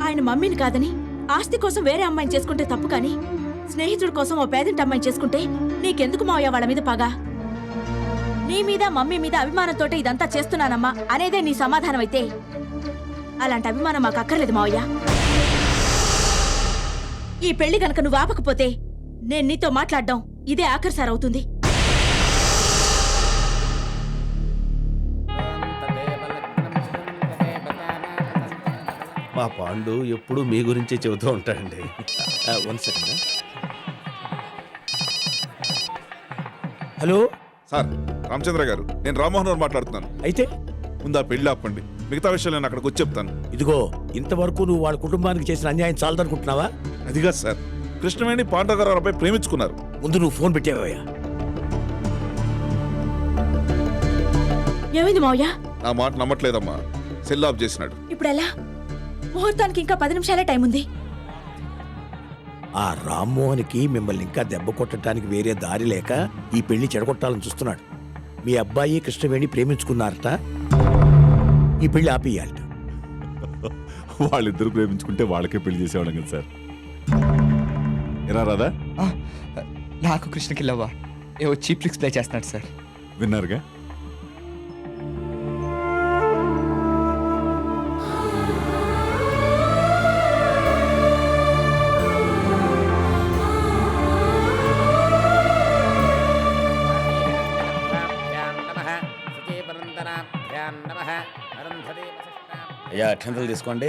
ఆయన మమ్మీని కాదని ఆస్తి కోసం వేరే అమ్మాయిని చేసుకుంటే తప్పు, కానీ స్నేహితుడి కోసం ఓ పేదింటి అమ్మాయిని చేసుకుంటే నీకెందుకు మావయ్య వాళ్ళ మీద పగ? నీ మీద మమ్మీ మీద అభిమానంతోటే ఇదంతా చేస్తున్నానమ్మా అనేదే నీ సమాధానం అయితే అలాంటి అభిమానం మాకు అక్కర్లేదు మావయ్య. ఈ పెళ్లి గనక నువ్వు ఆపకపోతే నేను నీతో మాట్లాడడం ఇదే ఆఖరిసారి అవుతుంది. మా పాండు ఎప్పుడు మీ గురించే చెబుతూ ఉంటాడండి. 1 సెకండ్. హలో సార్, రామచంద్ర గారు, నేను రామ్మోహన్ రావు మాట్లాడుతున్నాను. అయితే ముందు ఆ పెళ్లి ఆపండి. మిగతా విషయాలు నేను అక్కడికి వచ్చి చెప్తాను. ఇదిగో, ఇంతవరకు నువ్వు వాళ్ళ కుటుంబానికి చేసిన అన్యాయం చాలదనుకుంటున్నావా? అదిగా సార్, కృష్ణవేణి పాండవరావు అబ్బాయి ప్రేమించుకున్నారు. ముందు నువ్వు ఫోన్ పెట్టావయ్యా. ఏమైంది మావయ్య? నా మాట నమ్మట్లేదమ్మా. సెల్ ఆఫ్ చేసినాడు. ఇప్పుడు ఎలా? ముహూర్తానికి ఇంకా 10 నిమిషాలే టైం ఉంది. ఆ రామ్మోహన్కి మిమ్మల్ని ఇంకా దెబ్బ కొట్టడానికి వేరే దారి లేక ఈ పెళ్లి చెడగొట్టాలని చూస్తున్నాడు. మీ అబ్బాయి కృష్ణవేణి ప్రేమించుకున్నారట, ఈ పెళ్లి ఆపేయాలట. వాళ్ళిద్దరు ప్రేమించుకుంటే వాళ్ళకే పెళ్లి చేసేవాళ్ళం కదా సార్. ఎలా రాదా? నాకు కృష్ణకి లవ్వా ఏవో చీప్ ట్రిక్స్ ప్లే చేస్తున్నాడు సార్. విన్నారుగా? అయ్యా అక్షంతలు తీసుకోండి.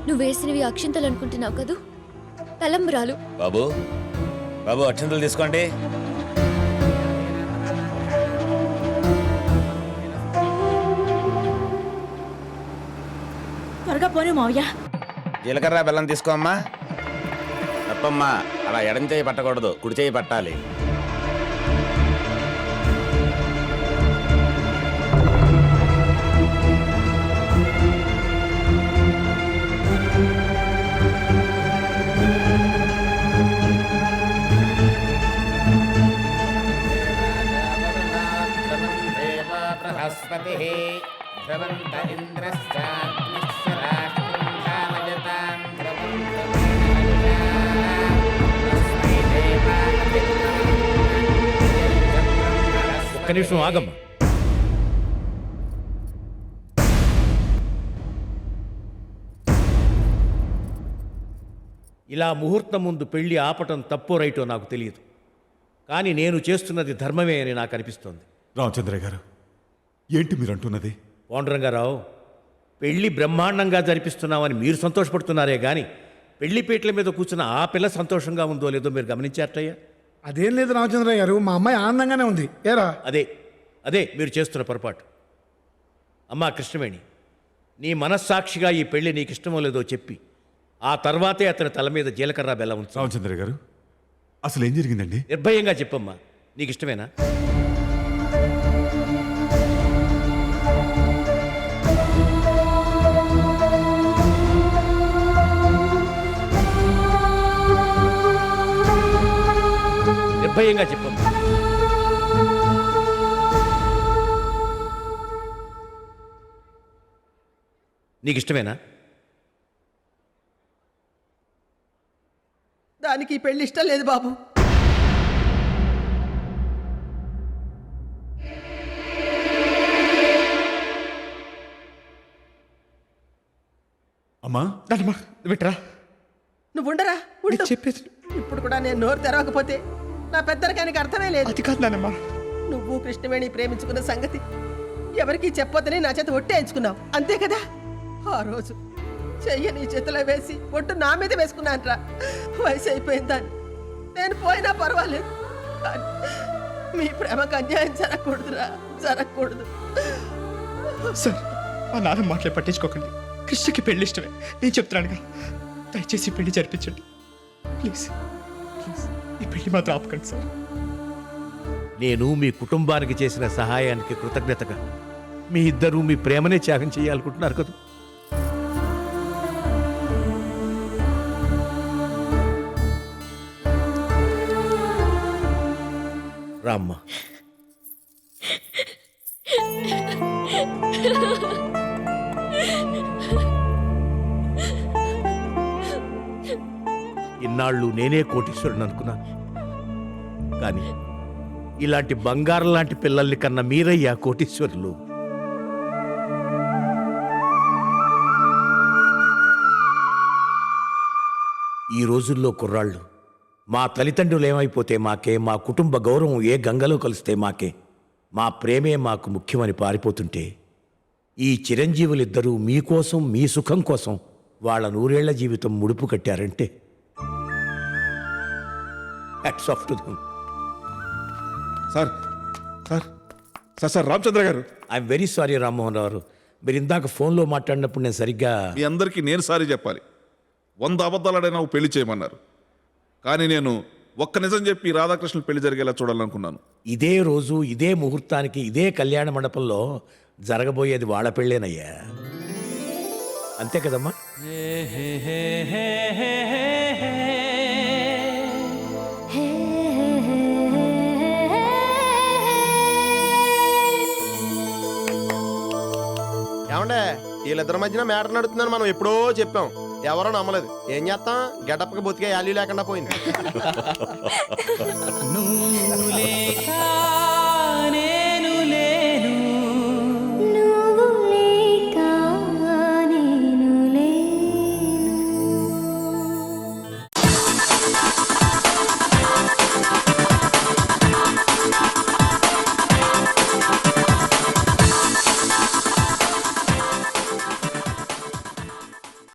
నువ్వు వేసినవి అక్షింతలు అనుకుంటున్నావు కదూ, తలంబ్రాలు. బాబు బాబు అక్షంతలు తీసుకోండి. త్వరగా పోనీ మావయ్య. జీలకర్ర బెల్లం తీసుకో అమ్మా. తప్పమ్మా, అలా ఎడం చేయి పట్టకూడదు, కుడి చేయి పట్టాలి. ఒక్క నిమిషం ఆగమ్మా. ఇలా ముహూర్తం ముందు పెళ్లి ఆపటం తప్పో రైటో నాకు తెలియదు, కానీ నేను చేస్తున్నది ధర్మమే అని నాకు అనిపిస్తోంది. రామచంద్రయ్య గారు, ఏంటి మీరు అంటున్నది? పాండురంగారావు, పెళ్లి బ్రహ్మాండంగా జరిపిస్తున్నామని మీరు సంతోషపడుతున్నారే కానీ పెళ్లిపీటల మీద కూర్చున్న ఆ పిల్ల సంతోషంగా ఉందో లేదో మీరు గమనించారటయ్యా? అదేం లేదు రామచంద్రయ్య గారు, మా అమ్మాయి ఆనందంగానే ఉంది. ఏరా? అదే అదే మీరు చేస్తున్న పొరపాటు. అమ్మా కృష్ణవేణి, నీ మనస్సాక్షిగా ఈ పెళ్లి నీకు ఇష్టమో లేదో చెప్పి ఆ తర్వాతే అతని తల మీద జీలకర్ర బెల్లం ఉంచు. రామచంద్రయ్య గారు, అసలు ఏం జరిగిందండి? నిర్భయంగా చెప్పమ్మా, నీకు ఇష్టమేనా? నిర్భయంగా చెప్పమ్మా. నీకు ఇష్టమేనా? దానికి ఈ పెళ్లి ఇష్టం లేదు బాబు. అమ్మా విట్రా, నువ్వు ఉండరా, ఉండు. చెప్పేది ఇప్పుడు కూడా నేను నోరు తెరవకపోతే నా పెద్దరికానికి అర్థమే లేదు. అది కాదు నానమ్మా. నువ్వు కృష్ణవేణి ప్రేమించుకున్న సంగతి ఎవరికి చెప్పొద్దని నా చేత ఒట్టేయించుకున్నావు, అంతే కదా? ఆ రోజు చెయ్య నీ చేతిలో వేసి ఒట్టు నా మీద వేసుకున్నానరా. వయసు అయిపోయిందని నేను పోయినా పర్వాలేదు, కానీ మీ ప్రేమకు అన్యాయం జరగకూడదురా, జరగకూడదు. సార్, మా నాన్న మాటలే పట్టించుకోకండి. కృష్ణకి పెళ్లి ఇష్టమే, నేను చెప్తున్నానుగా. దయచేసి ఈ పెళ్లి జరిపించండి ప్లీజ్. ప్లీజ్ ఈ పెళ్లి మాత్రం ఆపకండి సార్. నేను మీ కుటుంబానికి చేసిన సహాయానికి కృతజ్ఞతగా మీ ఇద్దరూ మీ ప్రేమనే త్యాగం చేయాలనుకుంటున్నారు కదా. రామ్మ, ఇన్నాళ్ళు నేనే కోటీశ్వరుని అనుకున్నాను, కానీ ఇలాంటి బంగారం లాంటి పిల్లల్ని కన్నా మీరయ్యా కోటీశ్వరులు. ఈ రోజుల్లో కుర్రాళ్ళు మా తల్లిదండ్రులు ఏమైపోతే మాకే, మా కుటుంబ గౌరవం ఏ గంగలో కలిస్తే మాకే, మా ప్రేమే మాకు ముఖ్యమని పారిపోతుంటే ఈ చిరంజీవులిద్దరూ మీకోసం, మీ సుఖం కోసం వాళ్ళ 100 ఏళ్ల జీవితం ముడుపు కట్టారంటే hats off to them. Sir sir sir sir Ramachandra garu, I'm very sorry Rammohan Rao. మీరు ఇందాక ఫోన్లో మాట్లాడినప్పుడు నేను సరిగ్గా... మీ అందరికీ నేను సారీ చెప్పాలి. 100 అబద్ధాలడైనా పెళ్లి చేయమన్నారు, కానీ నేను ఒక్క నిజం చెప్పి రాధాకృష్ణ పెళ్లి జరిగేలా చూడాలనుకున్నాను. ఇదే రోజు, ఇదే ముహూర్తానికి, ఇదే కళ్యాణ మండపంలో జరగబోయేది వాళ్ళ పెళ్ళేనయ్యా. అంతే కదమ్మా? ఏమండే వీళ్ళిద్దరి మధ్యన మ్యాటర్ నడుతుందని మనం ఎప్పుడో చెప్పాం, ఎవరో నమ్మలేదు. ఏం చేస్తాం, గెటప్కి బతికే వాల్యూ లేకుండా పోయింది.